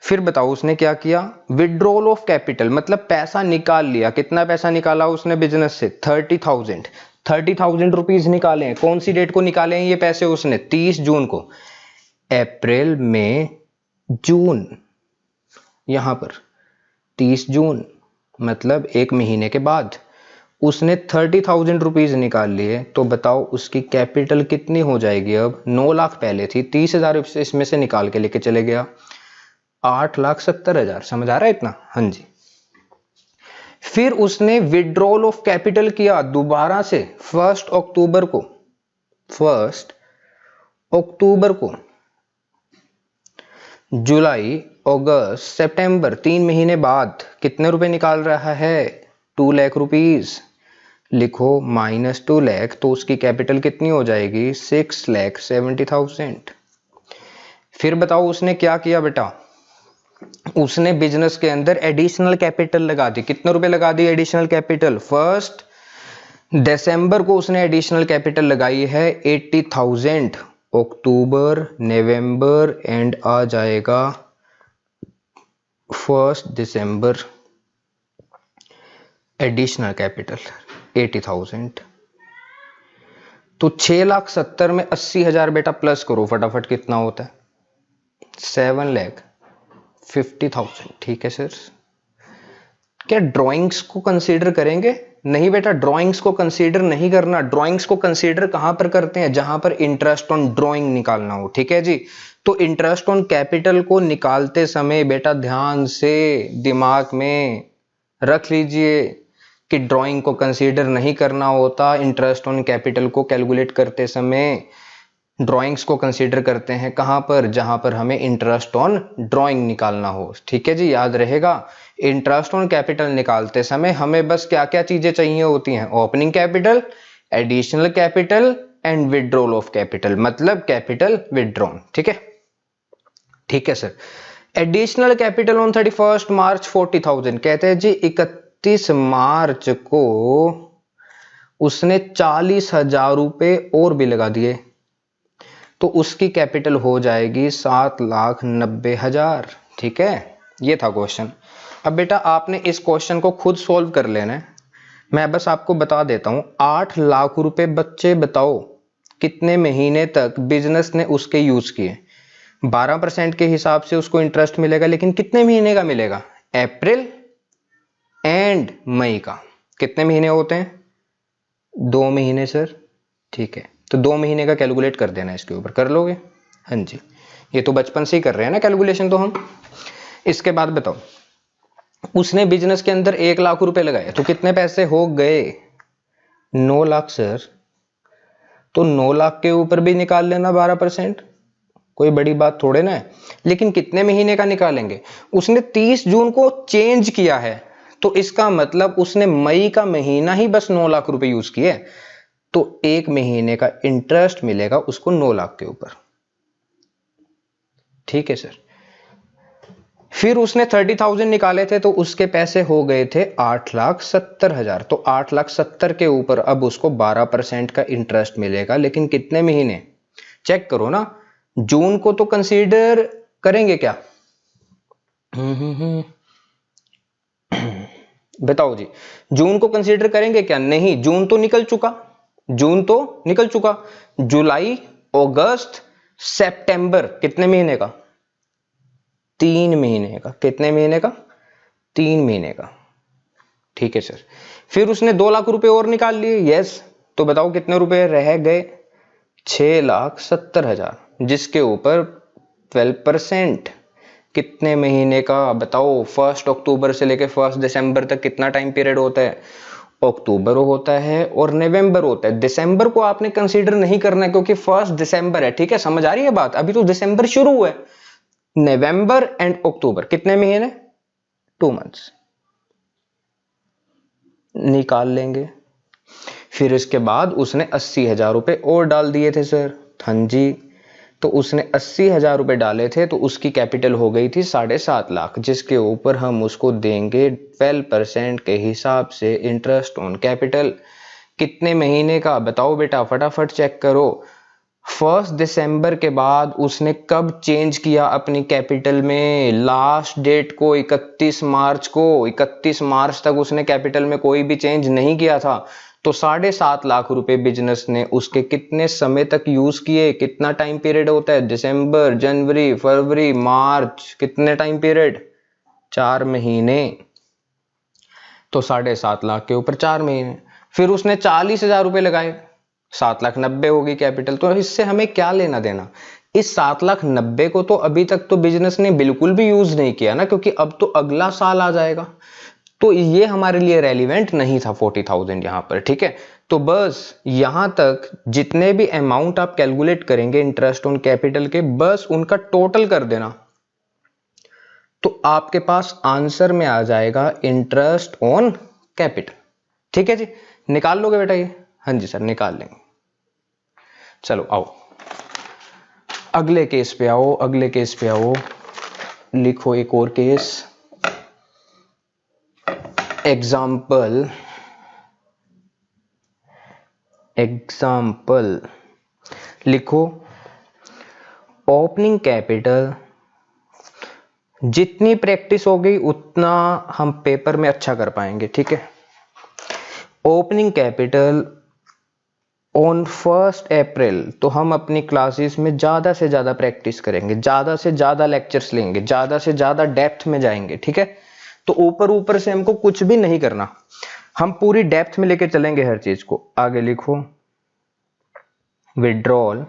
फिर बताओ उसने क्या किया? विड्रॉल ऑफ कैपिटल, मतलब पैसा निकाल लिया। कितना पैसा निकाला उसने बिजनेस से? 30,000 रुपीज निकाले हैं। कौन सी डेट को निकाले हैं ये पैसे उसने? 30 जून को। अप्रैल मई जून, यहां पर 30 जून मतलब 1 महीने के बाद उसने 30,000 रुपीज निकाल लिए। तो बताओ उसकी कैपिटल कितनी हो जाएगी? अब 9 लाख पहले थी, 30,000 इसमें से निकाल के लेके चले गया, 8,70,000। समझ आ रहा है इतना? हाँ जी। फिर उसने विड्रॉल ऑफ कैपिटल किया दोबारा से 1 अक्टूबर को। 1 अक्टूबर को जुलाई, अगस्त, सितंबर, 3 महीने बाद कितने रुपए निकाल रहा है? 2 लाख रुपीज। लिखो -2 लाख, तो उसकी कैपिटल कितनी हो जाएगी? 6,70,000। फिर बताओ उसने क्या किया बेटा? उसने बिजनेस के अंदर एडिशनल कैपिटल लगा दी। कितने रुपए लगा दी एडिशनल कैपिटल? 1 दिसंबर को उसने एडिशनल कैपिटल लगाई है 80,000। अक्टूबर, नवंबर एंड आ जाएगा 1 दिसंबर। Additional capital 80,000। तो 6,70,000 में 80,000 बेटा प्लस करो फटाफट, कितना होता है? 7,50,000। ठीक है सर। क्या ड्राइंग्स को कंसीडर करेंगे? नहीं बेटा, ड्राइंग्स को कंसीडर नहीं करना। ड्राइंग्स को कंसीडर कहां पर करते हैं? जहां पर इंटरेस्ट ऑन ड्राइंग निकालना हो। ठीक है जी। तो इंटरेस्ट ऑन कैपिटल को निकालते समय बेटा ध्यान से दिमाग में रख लीजिए कि ड्राइंग को कंसीडर नहीं करना होता। इंटरेस्ट ऑन कैपिटल को कैलकुलेट करते समय ड्राइंग्स को कंसीडर करते हैं। कहां पर? जहां पर हमें इंटरेस्ट ऑन ड्राइंग निकालना हो। ठीक है जी, याद रहेगा। इंटरेस्ट ऑन कैपिटल निकालते समय हमें बस क्या क्या चीजें चाहिए होती हैं? Opening capital, additional capital and withdrawal of capital, मतलब कैपिटल विड्रॉन। ठीक है, ठीक है सर। एडिशनल कैपिटल ऑन 31 मार्च 40,000। कहते हैं जी 31 मार्च को उसने 40,000 रुपए और भी लगा दिए, तो उसकी कैपिटल हो जाएगी 7,90,000। ठीक है, ये था क्वेश्चन। अब बेटा आपने इस क्वेश्चन को खुद सॉल्व कर लेना है, मैं बस आपको बता देता हूं। 8 लाख रुपए बच्चे बताओ कितने महीने तक बिजनेस ने उसके यूज किए? 12% के हिसाब से उसको इंटरेस्ट मिलेगा, लेकिन कितने महीने का मिलेगा? अप्रैल एंड मई का। कितने महीने होते हैं? 2 महीने सर। ठीक है, तो 2 महीने का कैलकुलेट कर देना, इसके ऊपर कर लोगे? हाँ जी, ये तो बचपन से ही कर रहे हैं ना कैलकुलेशन तो हम। इसके बाद बताओ, उसने बिजनेस के अंदर 1 लाख रुपए लगाए, तो कितने पैसे हो गए? 9 लाख सर। तो 9 लाख के ऊपर भी निकाल लेना 12%, कोई बड़ी बात थोड़े ना है। लेकिन कितने महीने का निकालेंगे? उसने 30 जून को चेंज किया है, तो इसका मतलब उसने मई का महीना ही बस 9 लाख रुपए यूज किए, तो 1 महीने का इंटरेस्ट मिलेगा उसको 9 लाख के ऊपर। ठीक है सर। फिर उसने 30,000 निकाले थे, तो उसके पैसे हो गए थे 8,70,000। तो 8,70,000 के ऊपर अब उसको 12% का इंटरेस्ट मिलेगा, लेकिन कितने महीने? चेक करो ना, जून को तो कंसीडर करेंगे क्या? बताओ जी, जून को कंसीडर करेंगे क्या? नहीं, जून तो निकल चुका, जून तो निकल चुका। जुलाई, अगस्त, सितंबर, कितने महीने का? 3 महीने का। कितने महीने का? 3 महीने का। ठीक है सर। फिर उसने 2 लाख रुपए और निकाल लिए। यस, तो बताओ कितने रुपए रह गए? 6,70,000, जिसके ऊपर 12%। कितने महीने का बताओ? 1 अक्टूबर से लेकर 1 दिसंबर तक कितना टाइम पीरियड होता है? अक्टूबर होता है और नवंबर होता है। दिसंबर को आपने कंसीडर नहीं करना है, क्योंकि 1 दिसंबर है। ठीक है, समझ आ रही है बात? अभी तो दिसंबर शुरू हुआ है। नवंबर एंड अक्टूबर कितने महीने? 2 मंथ्स निकाल लेंगे। फिर इसके बाद उसने 80,000 रुपए और डाल दिए थे सर। हाँ जी, तो उसने 80,000 रुपए डाले थे, तो उसकी कैपिटल हो गई थी 7.5 लाख, जिसके ऊपर हम उसको देंगे 12% के हिसाब से इंटरेस्ट ऑन कैपिटल। कितने महीने का बताओ बेटा, फटाफट चेक करो। 1 दिसंबर के बाद उसने कब चेंज किया अपनी कैपिटल में? लास्ट डेट को 31 मार्च को। 31 मार्च तक उसने कैपिटल में कोई भी चेंज नहीं किया था, तो 7.5 लाख रुपए बिजनेस ने उसके कितने समय तक यूज किए? कितना टाइम पीरियड होता है? दिसंबर, जनवरी, फरवरी, मार्च, कितने टाइम पीरियड? 4 महीने। तो 7.5 लाख के ऊपर 4 महीने। फिर उसने 40,000 रुपए लगाए, 7,90,000 होगी कैपिटल। तो इससे हमें क्या लेना देना? इस 7,90,000 को तो अभी तक तो बिजनेस ने बिल्कुल भी यूज नहीं किया ना, क्योंकि अब तो अगला साल आ जाएगा, तो ये हमारे लिए रेलिवेंट नहीं था 40,000 यहां पर। ठीक है, तो बस यहां तक जितने भी अमाउंट आप कैलकुलेट करेंगे इंटरेस्ट ऑन कैपिटल के, बस उनका टोटल कर देना, तो आपके पास आंसर में आ जाएगा इंटरेस्ट ऑन कैपिटल। ठीक है जी, निकाल लोगे बेटा ये? हाँ जी सर, निकाल लेंगे। चलो आओ अगले केस पे आओ, अगले केस पे आओ। लिखो एक और केस। एग्जाम्पल लिखो, ओपनिंग कैपिटल, जितनी प्रैक्टिस हो गई उतना हम पेपर में अच्छा कर पाएंगे, ठीक है। ओपनिंग कैपिटल ऑन 1 अप्रैल, तो हम अपनी क्लासेस में ज़्यादा से ज़्यादा प्रैक्टिस करेंगे, ज़्यादा से ज़्यादा लेक्चर्स लेंगे, ज़्यादा से ज़्यादा डेप्थ में जाएंगे, ठीक है। तो ऊपर ऊपर से हमको कुछ भी नहीं करना, हम पूरी डेप्थ में लेके चलेंगे हर चीज को। आगे लिखो, withdrawal,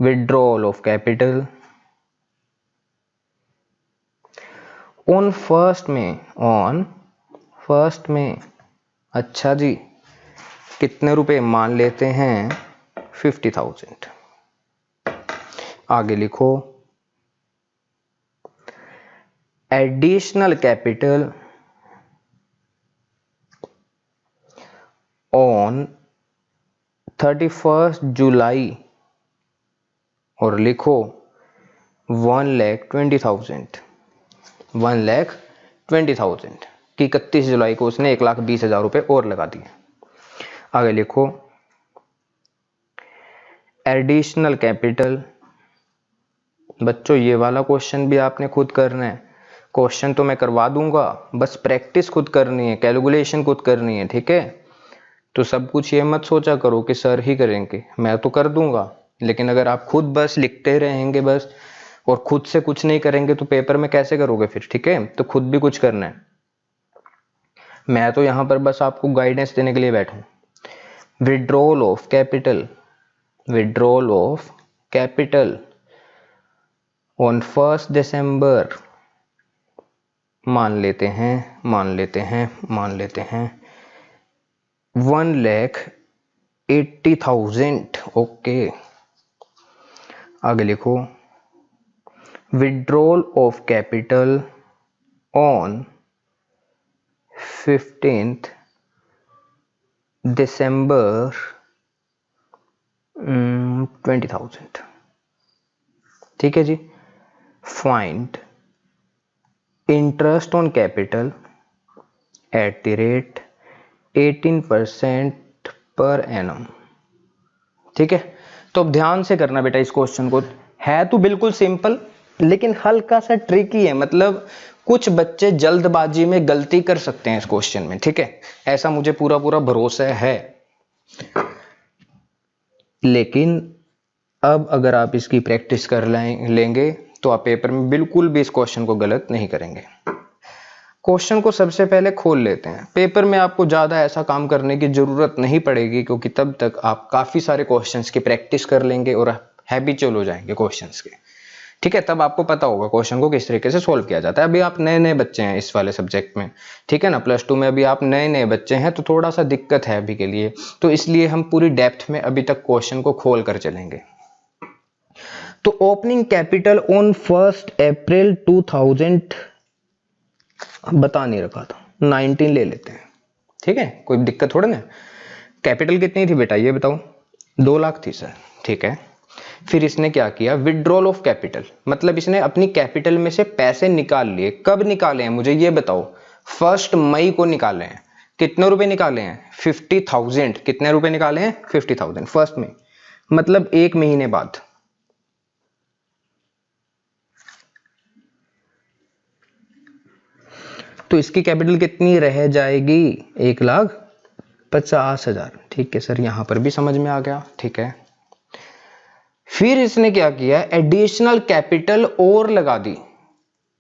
withdrawal of capital on 1 में, ऑन 1 में, अच्छा जी, कितने रुपए मान लेते हैं 50,000। आगे लिखो, एडिशनल कैपिटल ऑन 31 जुलाई, और लिखो 1,20,000, 1,20,000 कि 31 जुलाई को उसने 1,20,000 रुपये और लगा दिए। आगे लिखो, एडिशनल कैपिटल, बच्चों ये वाला क्वेश्चन भी आपने खुद करना है, क्वेश्चन तो मैं करवा दूंगा, बस प्रैक्टिस खुद करनी है, कैलकुलेशन खुद करनी है, ठीक है। तो सब कुछ ये मत सोचा करो कि सर ही करेंगे, मैं तो कर दूंगा, लेकिन अगर आप खुद बस लिखते रहेंगे बस और खुद से कुछ नहीं करेंगे तो पेपर में कैसे करोगे फिर, ठीक है। तो खुद भी कुछ करना है, मैं तो यहां पर बस आपको गाइडेंस देने के लिए बैठूं। Withdrawal of capital, withdrawal of capital on 1 December, मान लेते हैं 1,80,000, ओके। आगे लिखो, withdrawal of capital on 15 December 20,000, ठीक है जी। Find interest on capital at the rate 18% per annum, ठीक है। तो अब ध्यान से करना बेटा इस क्वेश्चन को, है तो बिल्कुल सिंपल लेकिन हल्का सा ट्रिकी है, मतलब कुछ बच्चे जल्दबाजी में गलती कर सकते हैं इस क्वेश्चन में, ठीक है। ऐसा मुझे पूरा पूरा भरोसा है, लेकिन अब अगर आप इसकी प्रैक्टिस कर लेंगे तो आप पेपर में बिल्कुल भी इस क्वेश्चन को गलत नहीं करेंगे। क्वेश्चन को सबसे पहले खोल लेते हैं, पेपर में आपको ज्यादा ऐसा काम करने की जरूरत नहीं पड़ेगी क्योंकि तब तक आप काफी सारे क्वेश्चंस की प्रैक्टिस कर लेंगे और हैबिचुअल हो जाएंगे क्वेश्चंस के, ठीक है। तब आपको पता होगा क्वेश्चन को किस तरीके से सोल्व किया जाता है। अभी आप नए नए बच्चे हैं इस वाले सब्जेक्ट में, ठीक है ना, +2 में अभी आप नए नए बच्चे हैं, तो थोड़ा सा दिक्कत है अभी के लिए, तो इसलिए हम पूरी डेप्थ में अभी तक क्वेश्चन को खोल कर चलेंगे। तो ओपनिंग कैपिटल ऑन 1 अप्रैल 2000 बता नहीं रखा था, 19 ले लेते हैं, ठीक है, कोई दिक्कत थोड़ा ना। कैपिटल कितनी थी बेटा ये बताओ? 2 लाख थी सर, ठीक है। फिर इसने क्या किया, विड्रॉल ऑफ कैपिटल, मतलब इसने अपनी कैपिटल में से पैसे निकाल लिए। कब निकाले हैं मुझे ये बताओ? 1 मई को निकाले हैं। कितने रुपए निकाले हैं? 50,000। कितने रुपए निकाले हैं? 50,000 1 में, मतलब 1 महीने बाद। तो इसकी कैपिटल कितनी रह जाएगी? 1,50,000, ठीक है सर, यहां पर भी समझ में आ गया, ठीक है। फिर इसने क्या किया, एडिशनल कैपिटल और लगा दी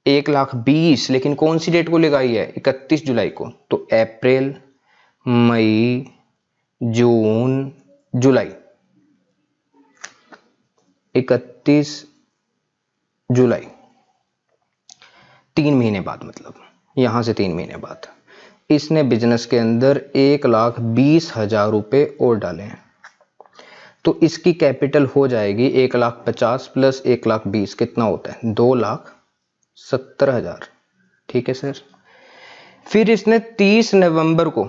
1,20,000, लेकिन कौन सी डेट को लगाई है? 31 जुलाई को। तो अप्रैल, मई, जून, जुलाई, 31 जुलाई, 3 महीने बाद, मतलब यहां से 3 महीने बाद इसने बिजनेस के अंदर 1,20,000 रुपए और डाले हैं। तो इसकी कैपिटल हो जाएगी 1,50,000 प्लस 1,20,000, कितना होता है? 2,70,000, ठीक है सर। फिर इसने 30 नवंबर को,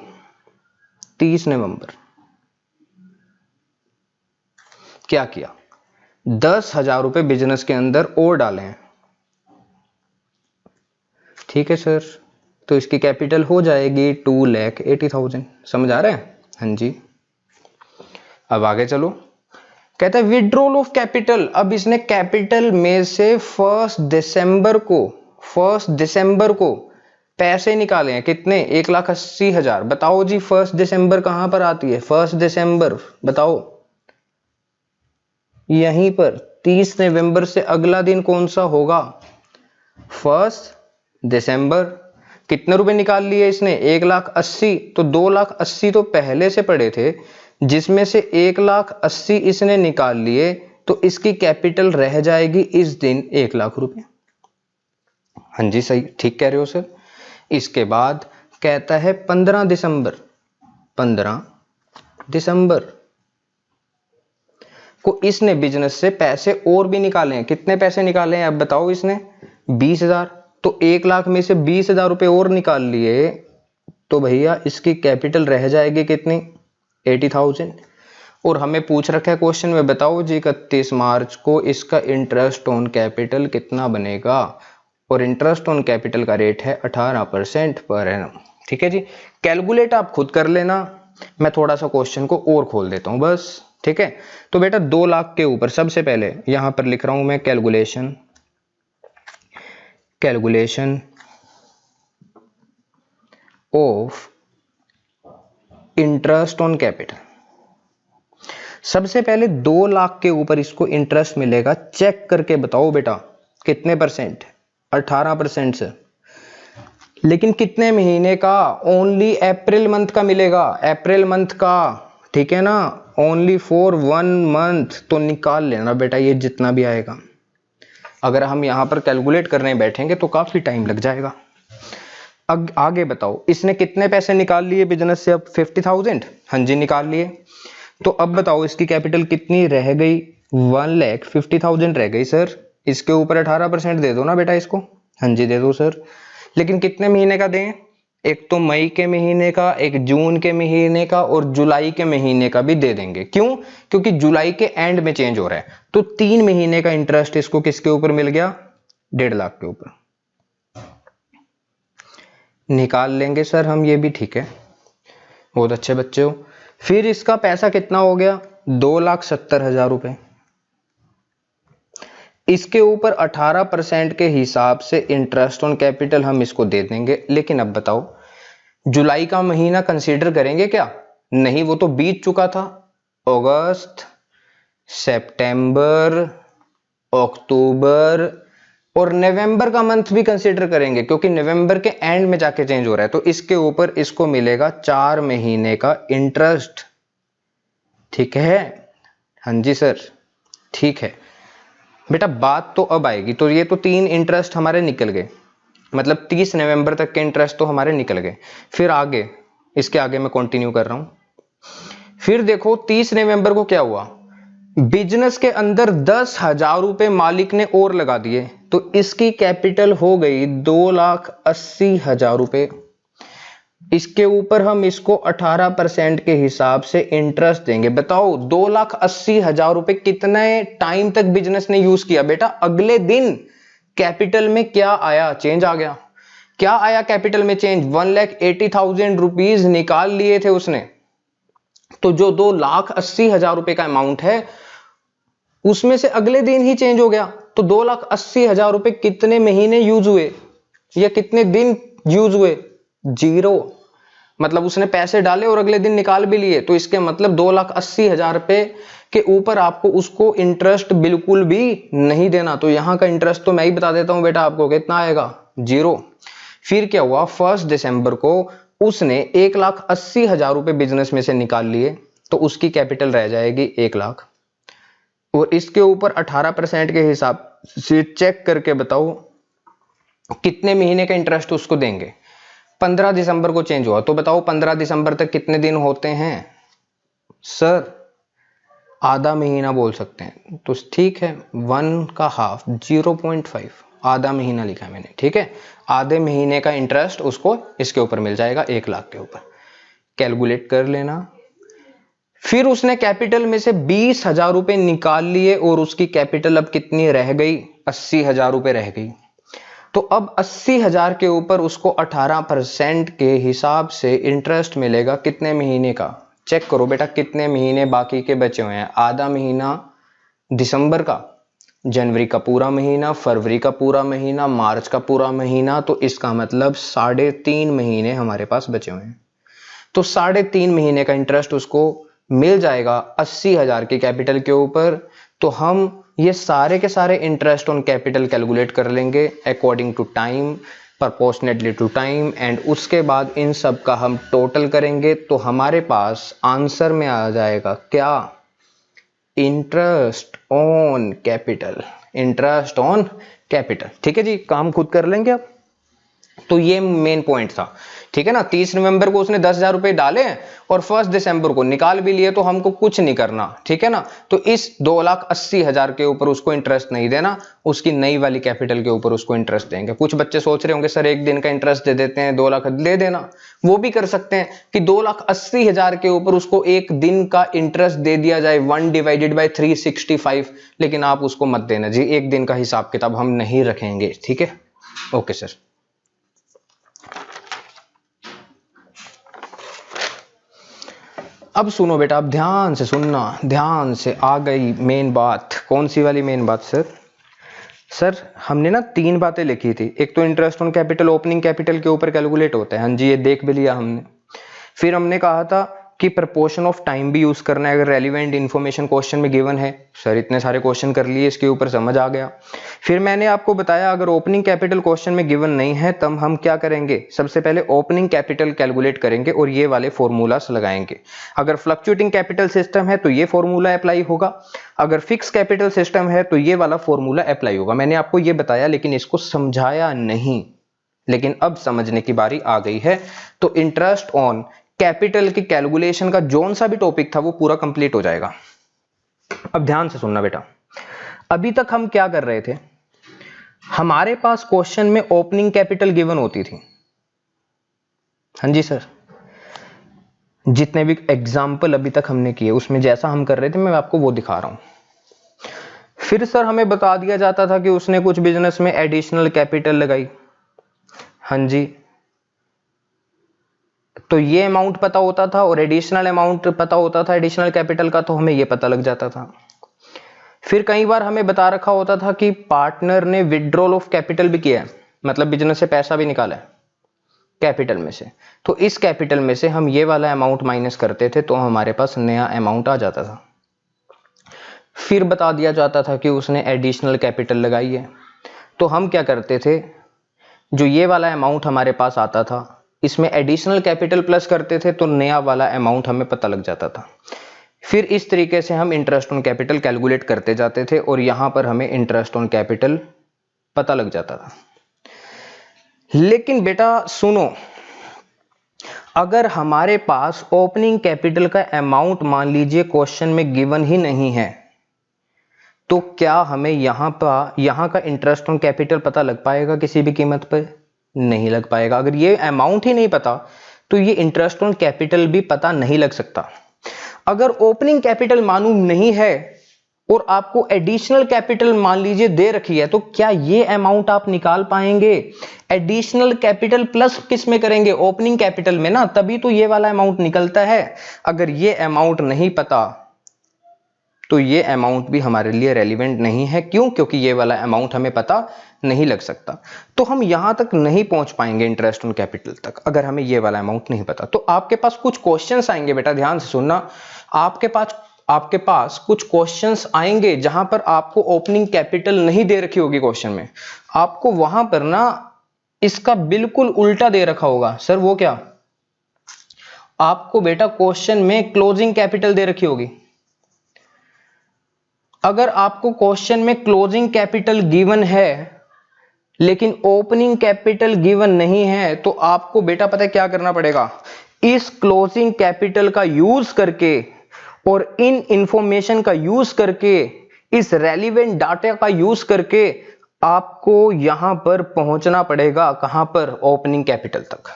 30 नवंबर क्या किया? 10,000 रुपए बिजनेस के अंदर और डाले हैं, ठीक है सर। तो इसकी कैपिटल हो जाएगी 2,80,000। समझ आ रहा है? हाँ जी। अब आगे चलो, कहता है विड्रॉल ऑफ कैपिटल। अब इसने कैपिटल में से 1 दिसंबर को पैसे निकाले हैं कितने, 1,80,000। बताओ जी 1 दिसंबर कहां पर आती है, 1 दिसंबर बताओ, यहीं पर 30 नवंबर से अगला दिन कौन सा होगा, 1 दिसंबर। कितने रुपए निकाल लिए इसने, 1,80,000। तो 2,80,000 तो पहले से पड़े थे, जिसमें से 1,80,000 इसने निकाल लिए, तो इसकी कैपिटल रह जाएगी इस दिन 1,00,000 रुपए। हाँ जी सही, ठीक कह रहे हो सर। इसके बाद कहता है 15 दिसंबर को इसने बिजनेस से पैसे और भी निकाले हैं। कितने पैसे निकाले हैं अब बताओ इसने, 20,000। तो 1,00,000 में से 20,000 रुपए और निकाल लिए, तो भैया इसकी कैपिटल रह जाएगी कितनी, 80,000। और हमें पूछ रखा है क्वेश्चन में, बताओ जी 31 मार्च को इसका इंटरेस्ट ऑन कैपिटल कितना बनेगा, और इंटरेस्ट ऑन कैपिटल का रेट है 18% पर एनम। ठीक है जी, कैलकुलेट आप खुद कर लेना, मैं थोड़ा सा क्वेश्चन को और खोल देता हूं बस। ठीक है, तो बेटा 2 लाख के ऊपर सबसे पहले यहां पर लिख रहा हूं मैं calculation of interest on capital. सबसे पहले 2 लाख के ऊपर इसको इंटरेस्ट मिलेगा, चेक करके बताओ बेटा कितने परसेंट, 18% से। लेकिन कितने महीने का, ओनली अप्रैल मंथ का मिलेगा, अप्रैल मंथ का। ठीक है ना, ओनली फॉर 1 मंथ। तो निकाल लेना बेटा ये जितना भी आएगा। अगर हम यहां पर कैलकुलेट करने बैठेंगे तो काफी टाइम लग जाएगा। अब आगे बताओ इसने कितने पैसे निकाल लिए बिजनेस से, अब 50,000। हाँ जी निकाल लिए। तो अब बताओ इसकी कैपिटल कितनी रह गई, 1,50,000 रह गई सर। इसके ऊपर 18% दे दो ना बेटा इसको। हाँ जी दे दो सर। लेकिन कितने महीने का दें, एक तो मई के महीने का, एक जून के महीने का, और जुलाई के महीने का भी दे देंगे। क्यों, क्योंकि जुलाई के एंड में चेंज हो रहा है। तो 3 महीने का इंटरेस्ट इसको किसके ऊपर मिल गया, 1.5 लाख के ऊपर। निकाल लेंगे सर हम ये भी, ठीक है, बहुत अच्छे बच्चे हो। फिर इसका पैसा कितना हो गया, 2,70,000 रुपए। इसके ऊपर 18% के हिसाब से इंटरेस्ट ऑन कैपिटल हम इसको दे देंगे। लेकिन अब बताओ जुलाई का महीना कंसीडर करेंगे क्या, नहीं, वो तो बीत चुका था। अगस्त, सितंबर, अक्टूबर और नवंबर का मंथ भी कंसीडर करेंगे, क्योंकि नवंबर के एंड में जाके चेंज हो रहा है। तो इसके ऊपर इसको मिलेगा 4 महीने का इंटरेस्ट। ठीक है, हाँ जी सर, ठीक है बेटा। बात तो अब आएगी, तो ये तो 3 इंटरेस्ट हमारे निकल गए, मतलब 30 नवंबर तक के इंटरेस्ट तो हमारे निकल गए। फिर आगे, इसके आगे मैं कंटिन्यू कर रहा हूं। फिर देखो 30 नवंबर को क्या हुआ, बिजनेस के अंदर 10,000 रुपए मालिक ने और लगा दिए, तो इसकी कैपिटल हो गई 2,80,000 रुपए। इसके ऊपर हम इसको 18% के हिसाब से इंटरेस्ट देंगे। बताओ 2,80,000 रुपए कितने टाइम तक बिजनेस ने यूज किया बेटा, अगले दिन कैपिटल में क्या आया, चेंज आ गया। क्या आया कैपिटल में चेंज, 1,80,000 रुपीज निकाल लिए थे उसने। तो जो 2,80,000 रुपए का अमाउंट है उसमें से अगले दिन ही चेंज हो गया। तो 2,80,000 रुपए कितने महीने यूज हुए या कितने दिन यूज हुए, 0। मतलब उसने पैसे डाले और अगले दिन निकाल भी लिए, तो इसके मतलब 2,80,000 रुपए के ऊपर आपको उसको इंटरेस्ट बिल्कुल भी नहीं देना। तो यहां का इंटरेस्ट तो मैं ही बता देता हूं बेटा आपको, कितना आएगा, 0। फिर क्या हुआ, 1 दिसंबर को उसने 1,80,000 रुपए बिजनेस में से निकाल लिए, तो उसकी कैपिटल रह जाएगी 1 लाख। और इसके ऊपर 18% के हिसाब से चेक करके बताओ कितने महीने का इंटरेस्ट उसको देंगे। 15 दिसंबर को चेंज हुआ, तो बताओ 15 दिसंबर तक कितने दिन होते हैं सर, आधा महीना बोल सकते हैं। तो ठीक है, 1 का हाफ 0.5, आधा महीना लिखा है मैंने। ठीक है, आधे महीने का इंटरेस्ट उसको इसके ऊपर मिल जाएगा 1 लाख के ऊपर। कैलकुलेट कर लेना। फिर उसने कैपिटल में से 20,000 रुपए निकाल लिए और उसकी कैपिटल अब कितनी रह गई, 80,000 रुपए रह गई। तो अब 80,000 के ऊपर उसको 18% के हिसाब से इंटरेस्ट मिलेगा कितने महीने का, चेक करो बेटा कितने महीने बाकी के बचे हुए हैं, आधा महीना, दिसंबर का, जनवरी का पूरा महीना, फरवरी का पूरा महीना, मार्च का पूरा महीना, तो इसका मतलब 3.5 महीने हमारे पास बचे हुए हैं। तो 3.5 महीने का इंटरेस्ट उसको मिल जाएगा 80,000 के कैपिटल के ऊपर। तो हम ये सारे के सारे इंटरेस्ट ऑन कैपिटल कैलकुलेट कर लेंगे according to time, proportionately to time, and उसके बाद इन सब का हम टोटल करेंगे तो हमारे पास आंसर में आ जाएगा क्या, interest on capital, interest on capital. ठीक है जी, काम खुद कर लेंगे अब। तो ये मेन पॉइंट था, ठीक है ना। 30 नवंबर को उसने 10,000 रुपए डाले और 1 दिसंबर को निकाल भी लिए, तो हमको कुछ नहीं करना, ठीक है ना। तो इस 2,80,000 के ऊपर उसको इंटरेस्ट नहीं देना, उसकी नई वाली कैपिटल के ऊपर उसको इंटरेस्ट देंगे। कुछ बच्चे सोच रहे होंगे सर एक दिन का इंटरेस्ट दे देते हैं, 2 लाख दे देना, वो भी कर सकते हैं कि 2,80,000 के ऊपर उसको एक दिन का इंटरेस्ट दे दिया जाए 1/365, लेकिन आप उसको मत देना जी, एक दिन का हिसाब किताब हम नहीं रखेंगे, ठीक है। Okay sir. अब सुनो बेटा, अब ध्यान से सुनना, ध्यान से। आ गई मेन बात। कौन सी वाली मेन बात सर? सर हमने ना 3 बातें लिखी थी। एक तो interest on capital opening capital के ऊपर कैलकुलेट होता है, हाँ जी, ये देख भी लिया हमने। फिर हमने कहा था कि प्रपोर्शन ऑफ टाइम भी यूज करना है अगर रेलिवेंट इंफॉर्मेशन क्वेश्चन में गिवन है। सर इतने सारे क्वेश्चन कर लिए, इसके ऊपर समझ आ गया। फिर मैंने आपको बताया अगर ओपनिंग कैपिटल क्वेश्चन में गिवन नहीं है तब हम क्या करेंगे, सबसे पहले ओपनिंग कैपिटल कैलकुलेट करेंगे और ये वाले फॉर्मूलास लगाएंगे। अगर फ्लक्चुएटिंग कैपिटल सिस्टम है तो ये फॉर्मूला अप्लाई होगा, अगर फिक्स कैपिटल सिस्टम है तो ये वाला फॉर्मूला अप्लाई होगा। मैंने आपको ये बताया लेकिन इसको समझाया नहीं, लेकिन अब समझने की बारी आ गई है। तो इंटरेस्ट ऑन कैपिटल की कैलकुलेशन का जोन सा भी टॉपिक था वो पूरा कंप्लीट हो जाएगा। अब ध्यान से सुनना बेटा, अभी तक हम क्या कर रहे थे, हमारे पास क्वेश्चन में ओपनिंग कैपिटल गिवन होती थी, हाँ जी सर। जितने भी एग्जाम्पल अभी तक हमने किए उसमें जैसा हम कर रहे थे मैं आपको वो दिखा रहा हूं। फिर सर हमें बता दिया जाता था कि उसने कुछ बिजनेस में एडिशनल कैपिटल लगाई, हाँ जी, तो ये अमाउंट पता होता था और एडिशनल अमाउंट पता होता था एडिशनल कैपिटल का, तो हमें ये पता लग जाता था। फिर कई बार हमें बता रखा होता था कि पार्टनर ने विड्रॉल ऑफ कैपिटल भी किया है, मतलब बिजनेस से पैसा भी निकाला है कैपिटल में से, तो इस कैपिटल में से हम ये वाला अमाउंट माइनस करते थे तो हमारे पास नया अमाउंट आ जाता था। फिर बता दिया जाता था कि उसने एडिशनल कैपिटल लगाई है, तो हम क्या करते थे, जो ये वाला अमाउंट हमारे पास आता था इसमें एडिशनल कैपिटल प्लस करते थे तो नया वाला अमाउंट हमें पता लग जाता था। फिर इस तरीके से हम इंटरेस्ट ऑन कैपिटल कैलकुलेट करते जाते थे और यहां पर हमें इंटरेस्ट ऑन कैपिटल पता लग जाता था। लेकिन बेटा सुनो, अगर हमारे पास ओपनिंग कैपिटल का अमाउंट मान लीजिए क्वेश्चन में गिवन ही नहीं है, तो क्या हमें यहां का इंटरेस्ट ऑन कैपिटल पता लग पाएगा किसी भी कीमत पर? नहीं लग पाएगा। अगर ये अमाउंट ही नहीं पता तो ये इंटरेस्ट ऑन कैपिटल भी पता नहीं लग सकता। अगर ओपनिंग कैपिटल मालूम नहीं है और आपको एडिशनल कैपिटल मान लीजिए दे रखी है, तो क्या ये अमाउंट आप निकाल पाएंगे? एडिशनल कैपिटल प्लस किस में करेंगे? ओपनिंग कैपिटल में ना, तभी तो ये वाला अमाउंट निकलता है। अगर ये अमाउंट नहीं पता तो ये अमाउंट भी हमारे लिए रेलिवेंट नहीं है। क्यों? क्योंकि ये वाला अमाउंट हमें पता नहीं लग सकता। तो हम यहां तक नहीं पहुंच पाएंगे इंटरेस्ट ऑन कैपिटल तक अगर हमें ये वाला अमाउंट नहीं पता। तो आपके पास कुछ क्वेश्चंस आएंगे बेटा, ध्यान से सुनना। आपके पास कुछ क्वेश्चंस आएंगे जहां पर आपको ओपनिंग कैपिटल नहीं दे रखी होगी क्वेश्चन में, आपको वहां पर ना इसका बिल्कुल उल्टा दे रखा होगा। सर वो क्या? आपको बेटा क्वेश्चन में क्लोजिंग कैपिटल दे रखी होगी। अगर आपको क्वेश्चन में क्लोजिंग कैपिटल गिवन है लेकिन ओपनिंग कैपिटल गिवन नहीं है, तो आपको बेटा पता है क्या करना पड़ेगा? इस क्लोजिंग कैपिटल का यूज करके और इन इंफॉर्मेशन का यूज करके, इस रेलिवेंट डाटा का यूज करके आपको यहां पर पहुंचना पड़ेगा। कहां पर? ओपनिंग कैपिटल तक।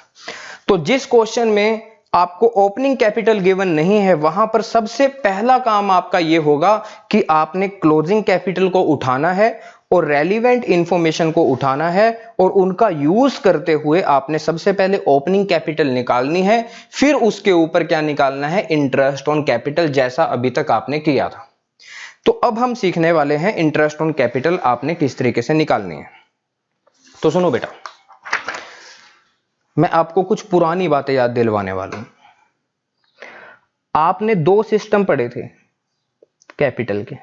तो जिस क्वेश्चन में आपको ओपनिंग कैपिटल गिवन नहीं है वहां पर सबसे पहला काम आपका यह होगा कि आपने क्लोजिंग कैपिटल को उठाना है और रेलिवेंट इंफॉर्मेशन को उठाना है और उनका यूज करते हुए आपने सबसे पहले ओपनिंग कैपिटल निकालनी है। फिर उसके ऊपर क्या निकालना है? इंटरेस्ट ऑन कैपिटल, जैसा अभी तक आपने किया था। तो अब हम सीखने वाले हैं इंटरेस्ट ऑन कैपिटल आपने किस तरीके से निकालनी है। तो सुनो बेटा, मैं आपको कुछ पुरानी बातें याद दिलवाने वाला हूं। आपने दो सिस्टम पढ़े थे कैपिटल के,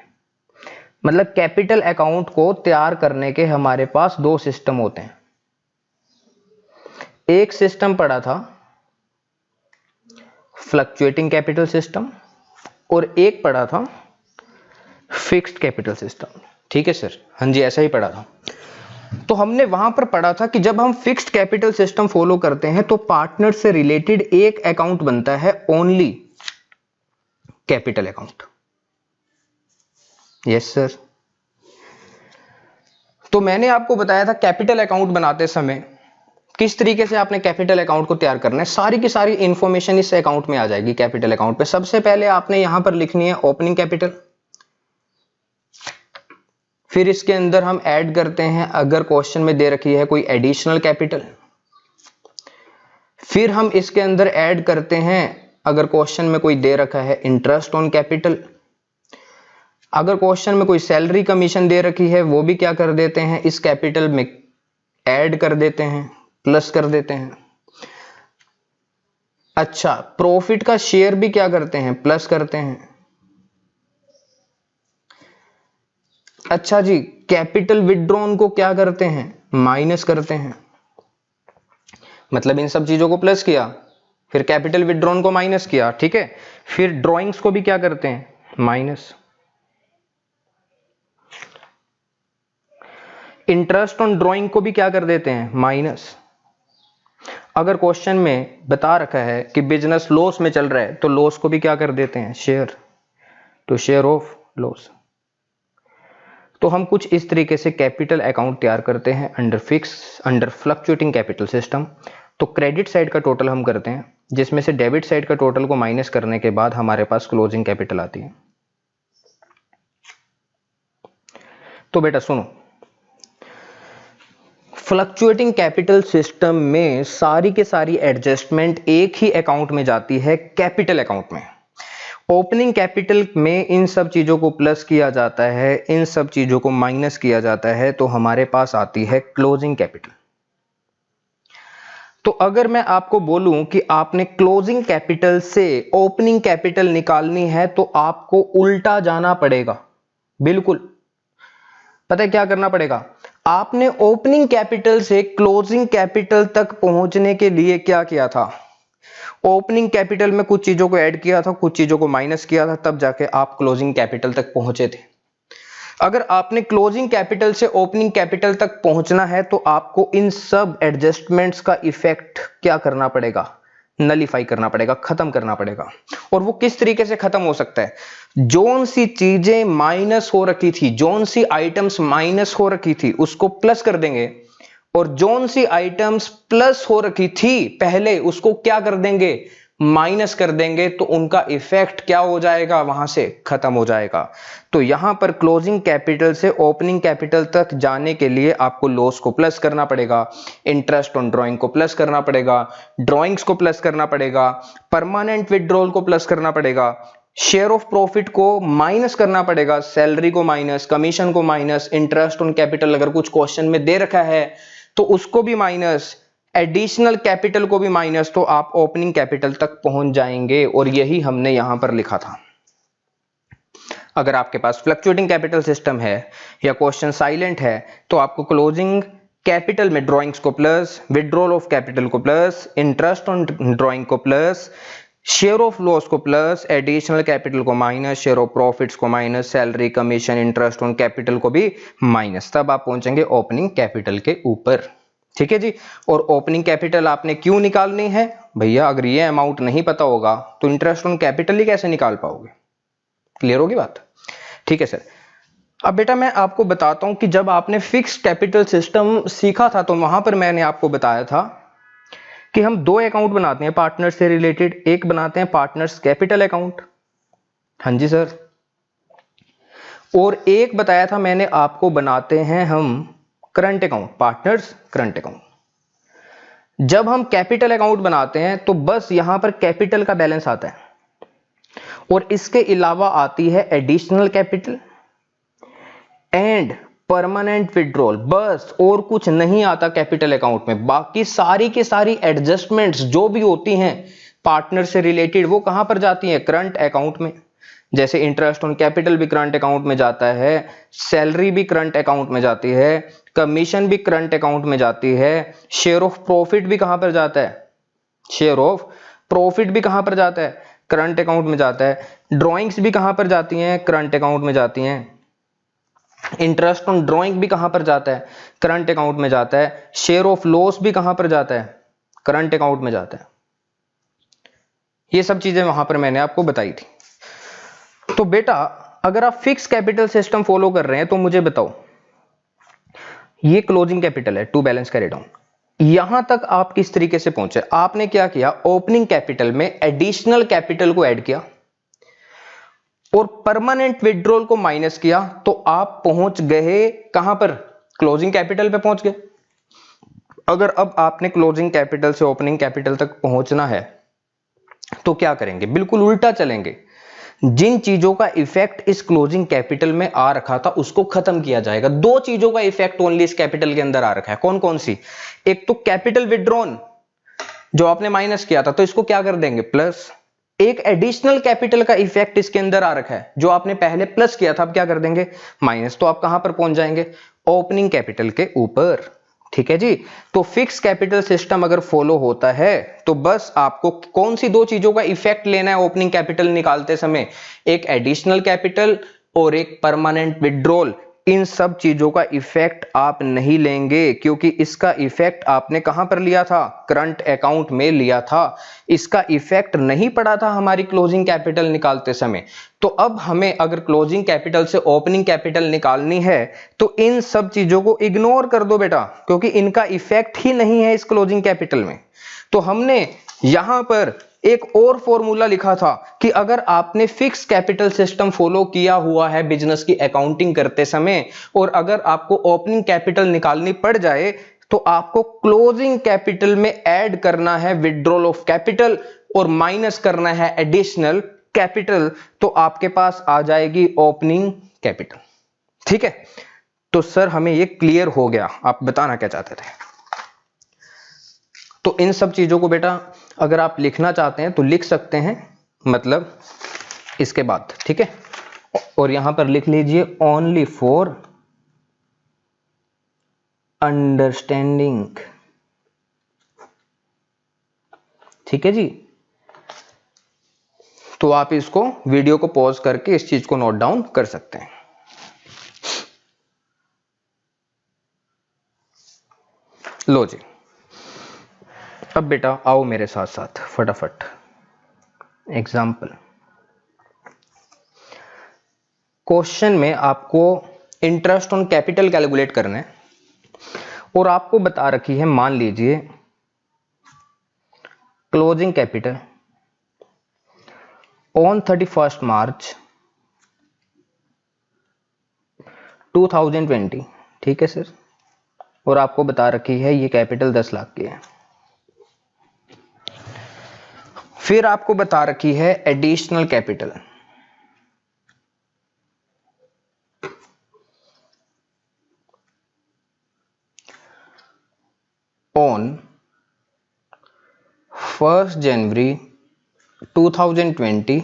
मतलब कैपिटल अकाउंट को तैयार करने के हमारे पास दो सिस्टम होते हैं। एक सिस्टम पढ़ा था फ्लक्चुएटिंग कैपिटल सिस्टम और एक पढ़ा था फिक्स्ड कैपिटल सिस्टम। ठीक है सर? हाँ जी, ऐसा ही पढ़ा था। तो हमने वहां पर पढ़ा था कि जब हम फिक्स्ड कैपिटल सिस्टम फॉलो करते हैं तो पार्टनर से रिलेटेड एक अकाउंट बनता है, only capital account. Yes sir. तो मैंने आपको बताया था कैपिटल अकाउंट बनाते समय किस तरीके से आपने कैपिटल अकाउंट को तैयार करना है। सारी की सारी इंफॉर्मेशन इस अकाउंट में आ जाएगी कैपिटल अकाउंट पे। सबसे पहले आपने यहां पर लिखनी है ओपनिंग कैपिटल, फिर इसके अंदर हम ऐड करते हैं, अगर क्वेश्चन में दे रखी है कोई एडिशनल कैपिटल, फिर हम इसके अंदर ऐड करते हैं अगर क्वेश्चन में कोई दे रखा है इंटरेस्ट ऑन कैपिटल। अगर क्वेश्चन में कोई सैलरी कमीशन दे रखी है वो भी क्या कर देते हैं, इस कैपिटल में ऐड कर देते हैं, प्लस कर देते हैं। अच्छा, प्रॉफिट का शेयर भी क्या करते हैं, प्लस करते हैं। अच्छा जी, कैपिटल विड्रॉन को क्या करते हैं, माइनस करते हैं। मतलब इन सब चीजों को प्लस किया, फिर कैपिटल विड्रॉन को माइनस किया। ठीक है? फिर ड्राइंग्स को भी क्या करते हैं, माइनस। इंटरेस्ट ऑन ड्राइंग को भी क्या कर देते हैं, माइनस। अगर क्वेश्चन में बता रखा है कि बिजनेस लॉस में चल रहा है तो लॉस को भी क्या कर देते हैं, शेयर, तो शेयर ऑफ लॉस। तो हम कुछ इस तरीके से कैपिटल अकाउंट तैयार करते हैं अंडर फ्लक्चुएटिंग कैपिटल सिस्टम। तो क्रेडिट साइड का टोटल हम करते हैं, जिसमें से डेबिट साइड का टोटल को माइनस करने के बाद हमारे पास क्लोजिंग कैपिटल आती है। तो बेटा सुनो, फ्लक्चुएटिंग कैपिटल सिस्टम में सारी के सारी एडजस्टमेंट एक ही अकाउंट में जाती है, कैपिटल अकाउंट में। ओपनिंग कैपिटल में इन सब चीजों को प्लस किया जाता है, इन सब चीजों को माइनस किया जाता है, तो हमारे पास आती है क्लोजिंग कैपिटल। तो अगर मैं आपको बोलूं कि आपने क्लोजिंग कैपिटल से ओपनिंग कैपिटल निकालनी है तो आपको उल्टा जाना पड़ेगा। बिल्कुल, पता है क्या करना पड़ेगा? आपने ओपनिंग कैपिटल से क्लोजिंग कैपिटल तक पहुंचने के लिए क्या किया था, ओपनिंग कैपिटल में कुछ चीजों को ऐड किया था, कुछ चीजों को माइनस किया था, तब जाके आप क्लोजिंग कैपिटल तक पहुंचे थे। अगर आपने क्लोजिंग कैपिटल से ओपनिंग कैपिटल तक पहुंचना है तो आपको इन सब एडजस्टमेंट्स का इफेक्ट क्या करना पड़ेगा, नलीफाई करना पड़ेगा, खत्म करना पड़ेगा। और वो किस तरीके से खत्म हो सकता है, जोन सी चीजें माइनस हो रखी थी, जोन सी आइटम्स माइनस हो रखी थी उसको प्लस कर देंगे, और जोन सी आइटम्स प्लस हो रखी थी पहले उसको क्या कर देंगे, माइनस कर देंगे। तो उनका इफेक्ट क्या हो जाएगा, वहां से खत्म हो जाएगा। तो यहां पर क्लोजिंग कैपिटल से ओपनिंग कैपिटल तक जाने के लिए आपको लॉस को प्लस करना पड़ेगा, इंटरेस्ट ऑन ड्राइंग को प्लस करना पड़ेगा, ड्राइंग्स को प्लस करना पड़ेगा, परमानेंट विड्रॉल को प्लस करना पड़ेगा, शेयर ऑफ प्रॉफिट को माइनस करना पड़ेगा, सैलरी को माइनस, कमीशन को माइनस, इंटरेस्ट ऑन कैपिटल अगर कुछ क्वेश्चन में दे रखा है तो उसको भी माइनस, एडिशनल कैपिटल को भी माइनस, तो आप ओपनिंग कैपिटल तक पहुंच जाएंगे। और यही हमने यहां पर लिखा था। अगर आपके पास फ्लक्चुएटिंग कैपिटल सिस्टम है या क्वेश्चन साइलेंट है तो आपको क्लोजिंग कैपिटल में ड्राइंग्स को प्लस, विड्रॉल ऑफ कैपिटल को प्लस, इंटरेस्ट ऑन ड्राइंग को प्लस, शेयर ऑफ लॉस को प्लस, एडिशनल कैपिटल को माइनस, शेयर ऑफ प्रॉफिट्स को minus, salary commission interest on capital को भी माइनस, तब आप पहुंचेंगे ओपनिंग कैपिटल के ऊपर। ठीक है जी? और ओपनिंग कैपिटल आपने क्यों निकालनी है भैया, अगर ये अमाउंट नहीं पता होगा तो इंटरेस्ट ऑन कैपिटल ही कैसे निकाल पाओगे। क्लियर होगी बात? ठीक है सर। अब बेटा मैं आपको बताता हूं कि जब आपने फिक्स्ड कैपिटल सिस्टम सीखा था तो वहां पर मैंने आपको बताया था कि हम दो अकाउंट बनाते हैं पार्टनर से रिलेटेड, एक बनाते हैं पार्टनर्स कैपिटल अकाउंट, हाँ जी सर, और एक बताया था मैंने आपको बनाते हैं हम current account, partners current account. जब हम कैपिटल अकाउंट बनाते हैं तो बस यहां पर कैपिटल का बैलेंस आता है और इसके अलावा आती है additional capital and permanent withdrawal, बस और कुछ नहीं आता कैपिटल अकाउंट में। बाकी सारी की सारी एडजस्टमेंट्स जो भी होती हैं पार्टनर से रिलेटेड वो कहां पर जाती हैं? करंट अकाउंट में। जैसे इंटरेस्ट ऑन कैपिटल भी करंट अकाउंट में जाता है, सैलरी भी करंट अकाउंट में जाती है, कमीशन भी करंट अकाउंट में जाती है, शेयर ऑफ प्रॉफिट भी कहां पर जाता है? शेयर ऑफ प्रॉफिट भी कहां पर जाता है? करंट अकाउंट में जाता है। ड्रॉइंग्स भी कहां पर जाती हैं? करंट अकाउंट में जाती हैं। इंटरेस्ट ऑन ड्रॉइंग भी कहां पर जाता है? करंट अकाउंट में जाता है। शेयर ऑफ लॉस भी कहां पर जाता है? करंट अकाउंट में जाता है। ये सब चीजें वहां पर मैंने आपको बताई थी। तो बेटा अगर आप फिक्स कैपिटल सिस्टम फॉलो कर रहे हैं तो मुझे बताओ, ये क्लोजिंग कैपिटल है, टू बैलेंस कैरी डाउन, यहां तक आप किस तरीके से पहुंचे? आपने क्या किया? ओपनिंग कैपिटल में एडिशनल कैपिटल को ऐड किया और परमानेंट विड्रॉल को माइनस किया, तो आप पहुंच गए कहां पर? क्लोजिंग कैपिटल पे पहुंच गए। अगर अब आपने क्लोजिंग कैपिटल से ओपनिंग कैपिटल तक पहुंचना है तो क्या करेंगे? बिल्कुल उल्टा चलेंगे। जिन चीजों का इफेक्ट इस क्लोजिंग कैपिटल में आ रखा था उसको खत्म किया जाएगा। दो चीजों का इफेक्ट ओनली इस कैपिटल के अंदर आ रखा है। कौन कौन सी? एक तो कैपिटल विड्रॉन जो आपने माइनस किया था, तो इसको क्या कर देंगे? प्लस। एक एडिशनल कैपिटल का इफेक्ट इसके अंदर आ रखा है, जो आपने पहले प्लस किया था, अब क्या कर देंगे? माइनस। तो आप कहां पर पहुंच जाएंगे? ओपनिंग कैपिटल के ऊपर। ठीक है जी। तो फिक्स कैपिटल सिस्टम अगर फॉलो होता है तो बस आपको कौन सी दो चीजों का इफेक्ट लेना है ओपनिंग कैपिटल निकालते समय? एक एडिशनल कैपिटल और एक परमानेंट विड्रॉल। इन सब चीजों का इफेक्ट आप नहीं लेंगे, क्योंकि इसका इफेक्ट आपने कहां पर लिया था? करंट अकाउंट में लिया था। इसका इफेक्ट नहीं पड़ा था हमारी क्लोजिंग कैपिटल निकालते समय। तो अब हमें अगर क्लोजिंग कैपिटल से ओपनिंग कैपिटल निकालनी है तो इन सब चीजों को इग्नोर कर दो बेटा, क्योंकि इनका इफेक्ट ही नहीं है इस क्लोजिंग कैपिटल में। तो हमने यहां पर एक और फॉर्मूला लिखा था कि अगर आपने फिक्स कैपिटल सिस्टम फॉलो किया हुआ है बिजनेस की अकाउंटिंग करते समय, और अगर आपको ओपनिंग कैपिटल निकालनी पड़ जाए तो आपको क्लोजिंग कैपिटल में ऐड करना है विड्रॉल ऑफ कैपिटल और माइनस करना है एडिशनल कैपिटल, तो आपके पास आ जाएगी ओपनिंग कैपिटल। ठीक है। तो सर हमें ये क्लियर हो गया, आप बताना क्या चाहते थे? तो इन सब चीजों को बेटा अगर आप लिखना चाहते हैं तो लिख सकते हैं, मतलब इसके बाद। ठीक है। और यहां पर लिख लीजिए ओनली फॉर अंडरस्टैंडिंग। ठीक है जी। तो आप इसको वीडियो को पॉज करके इस चीज को नोट डाउन कर सकते हैं। लो जी, अब बेटा आओ मेरे साथ साथ फटाफट एग्जाम्पल। क्वेश्चन में आपको इंटरेस्ट ऑन कैपिटल कैलकुलेट करना है और आपको बता रखी है, मान लीजिए क्लोजिंग कैपिटल ऑन 31 मार्च 2020। ठीक है सर। और आपको बता रखी है ये कैपिटल 10 लाख की है। फिर आपको बता रखी है एडिशनल कैपिटल ऑन 1 जनवरी 2020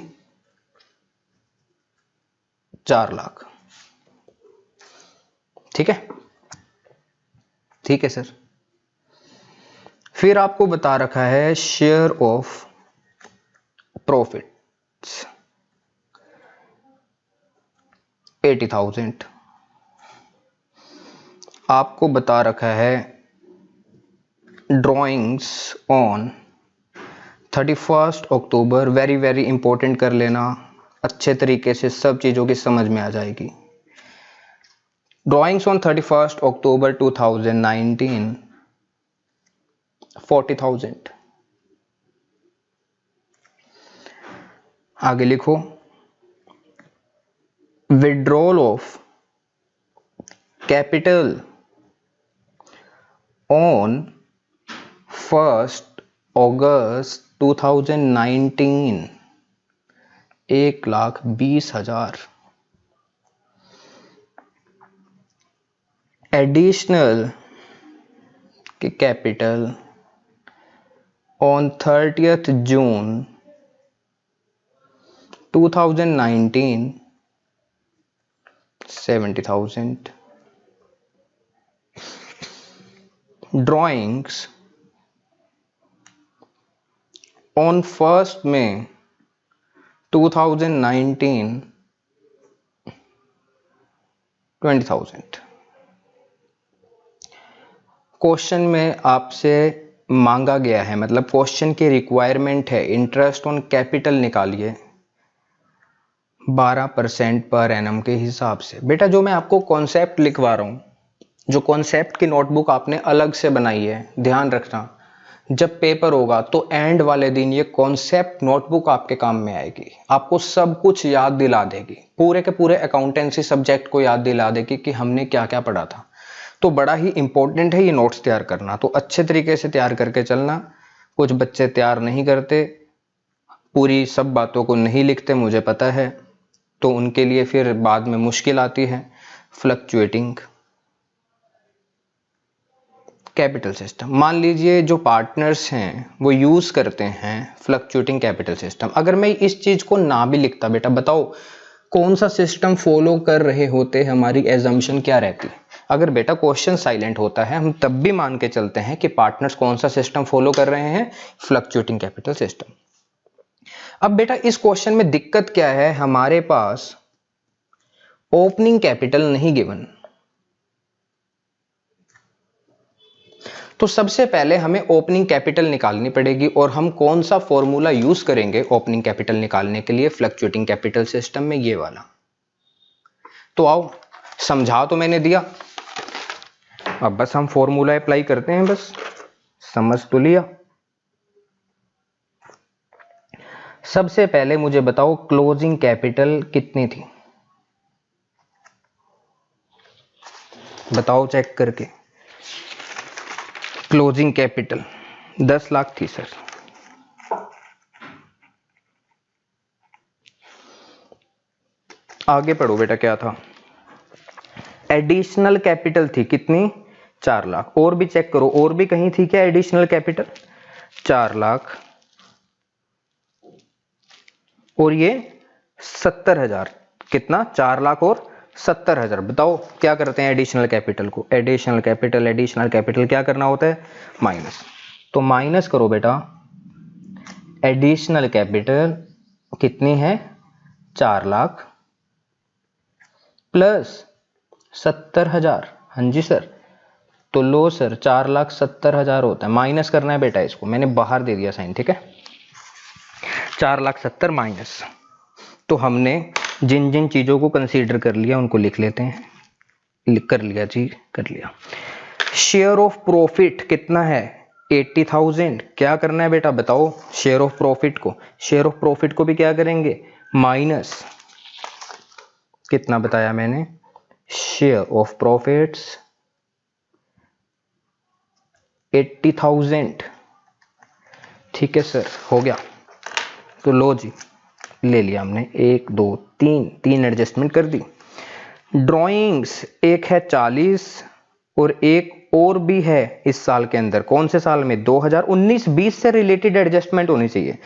4 लाख। ठीक है। ठीक है सर। फिर आपको बता रखा है शेयर ऑफ प्रॉफिट्स 80,000। आपको बता रखा है drawings on 31 October. Very very important कर लेना, अच्छे तरीके से सब चीज़ों की समझ में आ जाएगी। ड्राइंग्स ऑन 31 अक्टूबर 2019 40,000। आगे लिखो withdrawal of capital on 1 August 2019 1,20,000। Additional capital on 30th June 2019 70,000. Drawings on 1st May 2019 20,000. Question में आपसे मांगा गया है, मतलब क्वेश्चन की रिक्वायरमेंट है, इंटरेस्ट ऑन कैपिटल निकालिए 12% पर एनम के हिसाब से। बेटा जो मैं आपको कॉन्सेप्ट लिखवा रहा हूँ, जो कॉन्सेप्ट की नोटबुक आपने अलग से बनाई है, ध्यान रखना जब पेपर होगा तो एंड वाले दिन ये कॉन्सेप्ट नोटबुक आपके काम में आएगी, आपको सब कुछ याद दिला देगी, पूरे के पूरे अकाउंटेंसी सब्जेक्ट को याद दिला देगी कि हमने क्या क्या पढ़ा था। तो बड़ा ही इंपॉर्टेंट है ये नोट्स तैयार करना, तो अच्छे तरीके से तैयार करके चलना। कुछ बच्चे तैयार नहीं करते, पूरी सब बातों को नहीं लिखते, मुझे पता है, तो उनके लिए फिर बाद में मुश्किल आती है। फ्लक्चुएटिंग कैपिटल सिस्टम, मान लीजिए जो पार्टनर्स हैं वो यूज करते हैं फ्लक्चुएटिंग कैपिटल सिस्टम। अगर मैं इस चीज को ना भी लिखता, बेटा बताओ कौन सा सिस्टम फॉलो कर रहे होते, हमारी एजम्पशन क्या रहती? अगर बेटा क्वेश्चन साइलेंट होता है हम तब भी मान के चलते हैं कि पार्टनर्स कौन सा सिस्टम फॉलो कर रहे हैं, फ्लक्चुएटिंग कैपिटल सिस्टम। अब बेटा इस क्वेश्चन में दिक्कत क्या है, हमारे पास ओपनिंग कैपिटल नहीं गिवन, तो सबसे पहले हमें ओपनिंग कैपिटल निकालनी पड़ेगी। और हम कौन सा फॉर्मूला यूज करेंगे ओपनिंग कैपिटल निकालने के लिए फ्लक्चुएटिंग कैपिटल सिस्टम में, ये वाला। तो आओ, समझा तो मैंने दिया, अब बस हम फॉर्मूला अप्लाई करते हैं, बस समझ तो लिया। सबसे पहले मुझे बताओ क्लोजिंग कैपिटल कितनी थी, बताओ चेक करके। क्लोजिंग कैपिटल 10 लाख थी सर। आगे पढ़ो बेटा, क्या था? एडिशनल कैपिटल थी कितनी? 4 लाख। और भी चेक करो, और भी कहीं थी क्या एडिशनल कैपिटल? 4 लाख और ये 70,000, कितना? 4 लाख और 70,000। बताओ क्या करते हैं एडिशनल कैपिटल को? एडिशनल कैपिटल क्या करना होता है? माइनस। तो माइनस करो बेटा, एडिशनल कैपिटल कितनी है? 4 लाख प्लस 70,000। हाँ जी सर, तो लो सर 4,70,000 होता है, माइनस करना है बेटा, इसको मैंने बाहर दे दिया साइन, ठीक है? 4,70,000 माइनस। तो हमने जिन जिन चीजों को कंसीडर कर लिया उनको लिख लेते हैं। कर लिया जी, कर लिया। शेयर ऑफ प्रॉफिट कितना है? 80,000। क्या करना है बेटा बताओ शेयर ऑफ प्रॉफिट को? शेयर ऑफ प्रॉफिट को भी क्या करेंगे? माइनस, कितना बताया मैंने? Share of profits 80,000। ठीक है सर, हो गया। तो लो जी, ले लिया हमने, 1 2 3 एडजस्टमेंट कर दी। ड्राइंग्स एक है 40 और एक और भी है इस साल के अंदर। कौन से साल में? 2019-20 से रिलेटेड एडजस्टमेंट होनी चाहिए।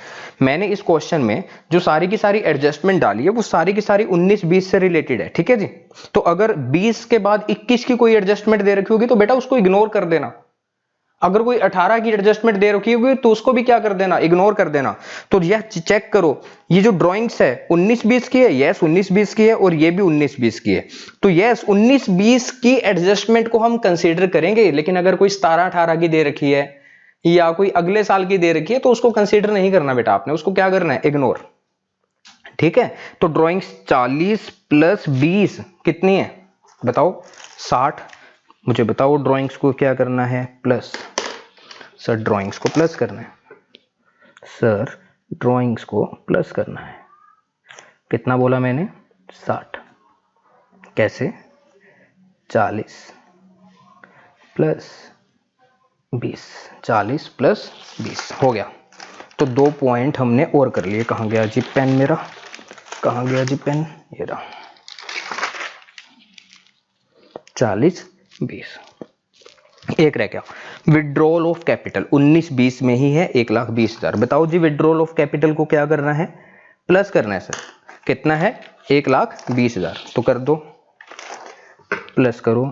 मैंने इस क्वेश्चन में जो सारी की सारी एडजस्टमेंट डाली है वो सारी की सारी 19-20 से रिलेटेड है, ठीक है जी। तो अगर 20 के बाद 21 की कोई एडजस्टमेंट दे रखी होगी तो बेटा उसको इग्नोर कर देना। अगर कोई 18 की एडजस्टमेंट दे रखी होगी तो उसको भी क्या कर देना? इग्नोर कर देना। तो यह चेक करो, ये जो ड्राइंग्स है 19-20 की है, यस 19-20 की है, और ये भी 19-20 की है। तो यस 19-20 की एडजस्टमेंट को हम कंसीडर करेंगे, लेकिन अगर कोई 17-18 की दे रखी है या कोई अगले साल की दे रखी है तो उसको कंसीडर नहीं करना बेटा, आपने उसको क्या करना है? इग्नोर। ठीक है, तो ड्राइंग्स 40 प्लस 20 कितनी है बताओ? 60। मुझे बताओ ड्राइंग्स को क्या करना है? प्लस। सर ड्राइंग्स को प्लस करना है, सर ड्राइंग्स को प्लस करना है। कितना बोला मैंने? 60। कैसे? 40 प्लस 20, 40 प्लस 20 हो गया। तो 2 पॉइंट हमने और कर लिए। कहाँ गया जी पेन मेरा? कहाँ गया जी पेन? ये रहा। 40 20, एक रह गया। विड्रॉल ऑफ कैपिटल 19-20 में ही है 1,20,000। बताओ जी विड्रॉल ऑफ कैपिटल को क्या करना है, प्लस करना है सर। कितना है 1,20,000, तो कर दो, प्लस करो।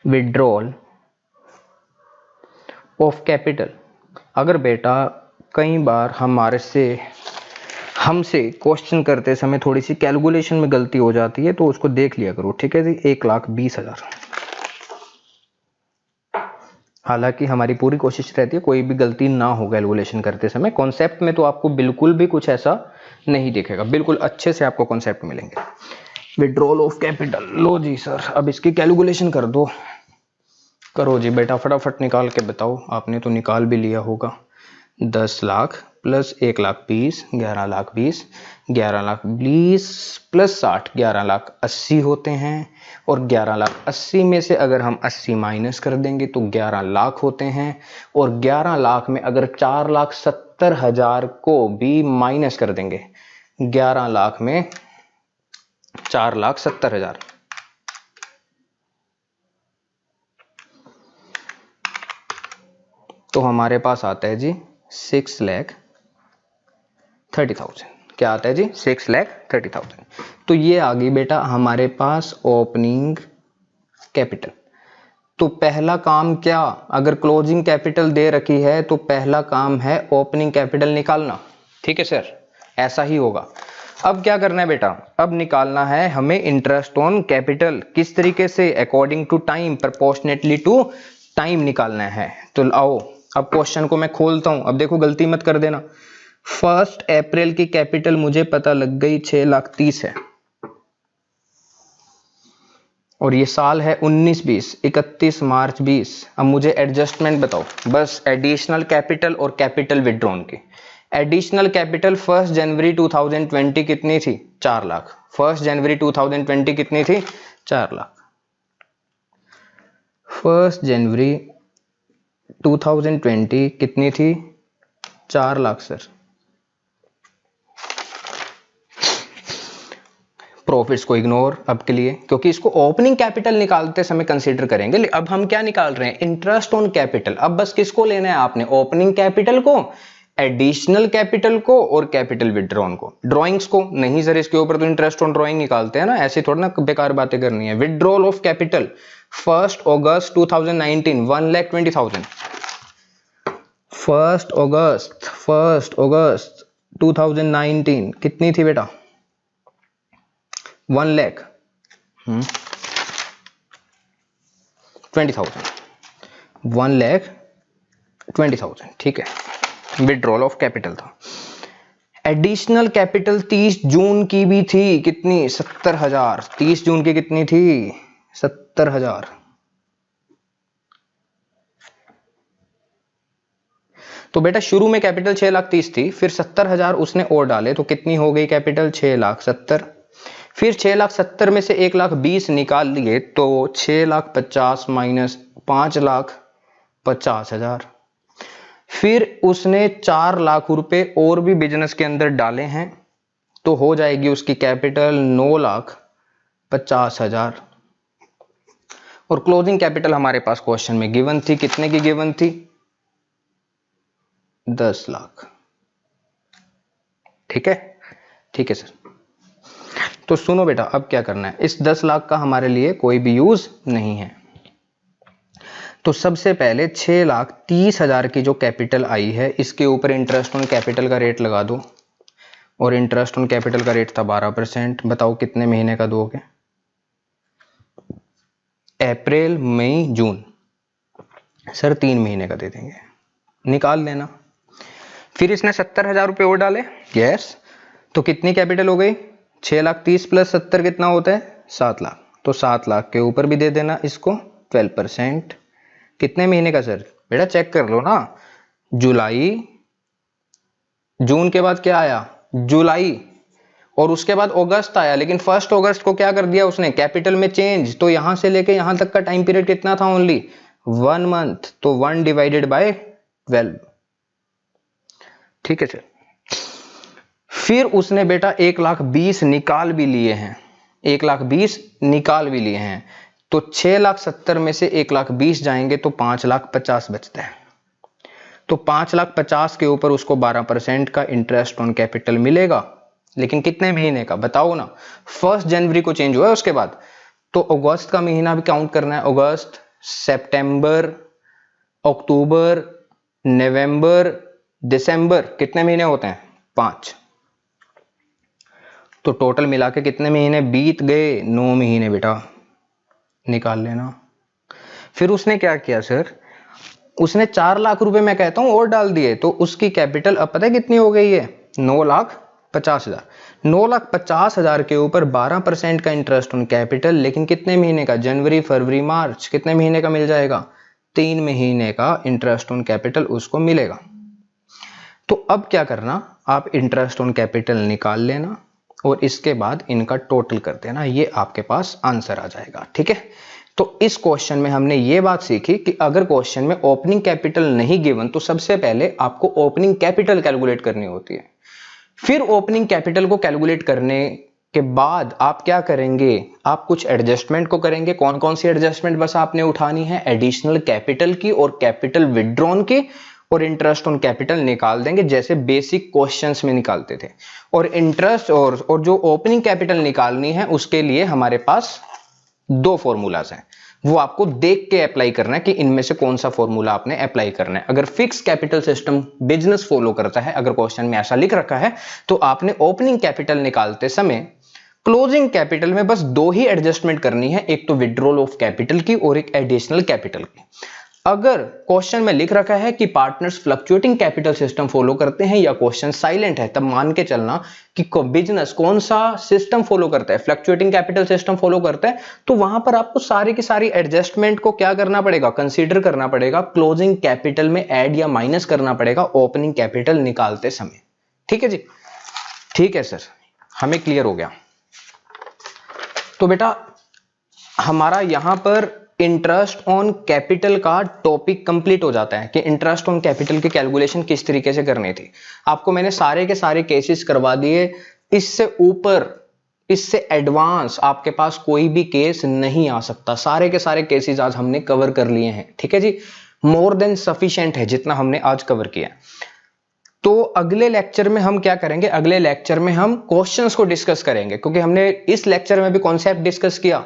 विड्रॉल ऑफ कैपिटल, अगर बेटा कई बार हमसे क्वेश्चन करते समय थोड़ी सी कैलकुलेशन में गलती हो जाती है तो उसको देख लिया करो, ठीक है जी। 1,20,000, हालांकि हमारी पूरी कोशिश रहती है कोई भी गलती ना हो कैलकुलेशन करते समय। कॉन्सेप्ट में तो आपको बिल्कुल भी कुछ ऐसा नहीं दिखेगा, बिल्कुल अच्छे से आपको कॉन्सेप्ट मिलेंगे। विड्रॉल ऑफ कैपिटल, लो जी सर अब इसकी कैलकुलेशन कर दो। करो जी बेटा फटाफट निकाल के बताओ, आपने तो निकाल भी लिया होगा। 10 लाख प्लस 1,20,000, 11,20,000, 11,20,000 प्लस 60, 11,80,000 होते हैं। और 11,80,000 में से अगर हम 80 माइनस कर देंगे तो 11 लाख होते हैं। और 11 लाख में अगर 4,70,000 को भी माइनस कर देंगे, 11 लाख में 4,70,000, तो हमारे पास आता है जी 6,30,000। क्या आता है जी 6,30,000। तो ये आ गई बेटा हमारे पास ओपनिंग कैपिटल। तो पहला काम क्या, अगर क्लोजिंग कैपिटल दे रखी है तो पहला काम है ओपनिंग कैपिटल निकालना, ठीक है सर, ऐसा ही होगा। अब क्या करना है बेटा, अब निकालना है हमें इंटरेस्ट ऑन कैपिटल। किस तरीके से, according to time, proportionately to time निकालना है। तो आओ अब क्वेश्चन को मैं खोलता हूं। अब देखो गलती मत कर देना। 1 अप्रैल की कैपिटल मुझे पता लग गई 6,30,000 है, और ये साल है 19-20, 31 मार्च 20। अब मुझे एडजस्टमेंट बताओ बस, एडिशनल कैपिटल और कैपिटल विड्रॉन की। एडिशनल कैपिटल 1 जनवरी 2020 कितनी थी, 4 लाख। 1 जनवरी 2020 कितनी थी, 4 लाख। 1 जनवरी 2020 कितनी थी, 4 लाख सर। प्रॉफिट्स को इग्नोर अब के लिए, क्योंकि इसको ओपनिंग कैपिटल निकालते समय कंसीडर करेंगे। अब हम क्या निकाल रहे हैं, इंटरेस्ट ऑन कैपिटल। अब बस किसको लेना है आपने, ओपनिंग कैपिटल को, एडिशनल कैपिटल को और कैपिटल विड्रॉन को। ड्राइंग्स को नहीं सर, इसके ऊपर तो इंटरेस्ट ऑन ड्राइंग निकालते हैं ना, ऐसे थोड़ा ना बेकार बातें करनी है। विड्रॉल ऑफ कैपिटल 1 अगस्त 2019 1,20,000। 1 अगस्त 2019 कितनी थी बेटा, 1,20,000। 1,20,000, ठीक है, विड्रॉल ऑफ कैपिटल था। एडिशनल कैपिटल 30 जून की भी थी, कितनी, 70,000। 30 जून की कितनी थी, 70,000। तो बेटा शुरू में कैपिटल 6,30,000 थी, फिर 70,000 उसने और डाले तो कितनी हो गई कैपिटल, 6,70,000। फिर 6,70,000 में से 1,20,000 निकाल लिए तो 6,50,000 माइनस 5,50,000। फिर उसने 4 लाख रुपए और भी बिजनेस के अंदर डाले हैं, तो हो जाएगी उसकी कैपिटल 9,50,000। और क्लोजिंग कैपिटल हमारे पास क्वेश्चन में गिवन थी, कितने की गिवन थी, 10 लाख। ठीक है, ठीक है सर। तो सुनो बेटा अब क्या करना है, इस 10 लाख का हमारे लिए कोई भी यूज नहीं है। तो सबसे पहले 6,30,000 की जो कैपिटल आई है इसके ऊपर इंटरेस्ट ऑन कैपिटल का रेट लगा दो, और इंटरेस्ट ऑन कैपिटल का रेट था 12%। बताओ कितने महीने का दोगे, अप्रैल मई जून, सर 3 महीने का दे देंगे, निकाल लेना। फिर इसने 70,000 रुपये और डाले, यस, तो कितनी कैपिटल हो गई, 6,30,000 प्लस 70 कितना होता है, 7 लाख। तो 7 लाख के ऊपर भी दे देना इसको 12%। कितने महीने का सर, बेटा चेक कर लो ना, जुलाई, जून के बाद क्या आया, जुलाई, और उसके बाद अगस्त आया। लेकिन 1 अगस्त को क्या कर दिया उसने, कैपिटल में चेंज। तो यहां से लेके यहां तक का टाइम पीरियड कितना था, ओनली 1 मंथ, तो 1 डिवाइडेड बाय 12। ठीक है सर। फिर उसने बेटा 1,20,000 निकाल भी लिए हैं, 1,20,000 निकाल भी लिए हैं, तो 6,70,000 में से 1,20,000 जाएंगे तो 5,50,000 बचता है। तो 5,50,000 के ऊपर उसको 12% का इंटरेस्ट ऑन कैपिटल मिलेगा, लेकिन कितने महीने का बताओ ना। 1 जनवरी को चेंज हुआ है उसके बाद, तो अगस्त का महीना भी काउंट करना है। अगस्त, सितंबर, अक्टूबर, नवंबर, दिसंबर, कितने महीने होते हैं? 5। तो टोटल मिला के कितने महीने बीत गए? 9 महीने बेटा, निकाल लेना। फिर उसने क्या किया सर, उसने 4 लाख रुपए मैं कहता हूं और डाल दिए, तो उसकी कैपिटल अब पता है कितनी हो गई है? 9,50,000। 9,50,000 के ऊपर 12% का इंटरेस्ट ऑन कैपिटल, लेकिन कितने महीने का? जनवरी, फरवरी, मार्च, कितने महीने का मिल जाएगा? 3 महीने का इंटरेस्ट ऑन कैपिटल उसको मिलेगा। तो अब क्या करना, आप इंटरेस्ट ऑन कैपिटल निकाल लेना और इसके बाद इनका टोटल कर देना, ये आपके पास आंसर आ जाएगा। ठीक है, तो इस क्वेश्चन में हमने ये बात सीखी कि अगर क्वेश्चन में ओपनिंग कैपिटल नहीं गिवन तो सबसे पहले आपको ओपनिंग कैपिटल कैलकुलेट करनी होती है। फिर ओपनिंग कैपिटल को कैलकुलेट करने के बाद आप क्या करेंगे, आप कुछ एडजस्टमेंट को करेंगे। कौन कौन सी एडजस्टमेंट बस आपने उठानी है? एडिशनल कैपिटल की और कैपिटल विथड्रॉन की, और इंटरेस्ट ऑन कैपिटल निकाल देंगे जैसे बेसिक क्वेश्चंस में निकालते थे। और इंटरेस्ट और जो ओपनिंग कैपिटल निकालनी है उसके लिए हमारे पास 2 फॉर्मूलाज हैं, वो आपको देख के अप्लाई करना है कि इनमें से कौन सा फॉर्मूला आपने अप्लाई करना है। अगर fix capital system business follow करता है, अगर क्वेश्चन में ऐसा लिख रखा है, तो आपने ओपनिंग कैपिटल निकालते समय क्लोजिंग कैपिटल में बस 2 ही एडजस्टमेंट करनी है, एक तो विड्रॉल ऑफ कैपिटल की और एक एडिशनल कैपिटल की। अगर क्वेश्चन में लिख रखा है कि partners fluctuating capital system follow करते हैं या क्वेश्चन साइलेंट है, तब मान के चलना कि बिजनेस कौन सा सिस्टम फॉलो करता है, फ्लक्चुएटिंग कैपिटल सिस्टम फॉलो करता है, तो वहां पर आपको सारी की सारी एडजस्टमेंट को क्या करना पड़ेगा? कंसीडर करना पड़ेगा, क्लोजिंग कैपिटल में ऐड या माइनस करना पड़ेगा ओपनिंग कैपिटल निकालते समय। ठीक है जी, ठीक है सर, हमें क्लियर हो गया। तो बेटा हमारा यहां पर इंटरेस्ट ऑन कैपिटल का टॉपिक कंप्लीट हो जाता है कि इंटरेस्ट ऑन कैपिटल की कैलकुलेशन किस तरीके से करनी थी। आपको मैंने सारे के सारे केसेस करवा दिए, इससे ऊपर, इससे एडवांस आपके पास कोई भी केस नहीं आ सकता। सारे के सारे केसेस आज हमने कवर कर लिए हैं। ठीक है जी, मोर देन सफिशिएंट है जितना हमने आज कवर किया। तो अगले लेक्चर में हम क्या करेंगे, अगले लेक्चर में हम क्वेश्चंस को डिस्कस करेंगे, क्योंकि हमने इस लेक्चर में भी कॉन्सेप्ट डिस्कस किया,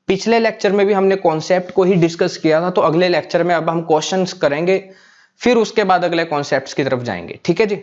पिछले लेक्चर में भी हमने कॉन्सेप्ट को ही डिस्कस किया था। तो अगले लेक्चर में अब हम क्वेश्चंस करेंगे, फिर उसके बाद अगले कॉन्सेप्ट्स की तरफ जाएंगे। ठीक है जी।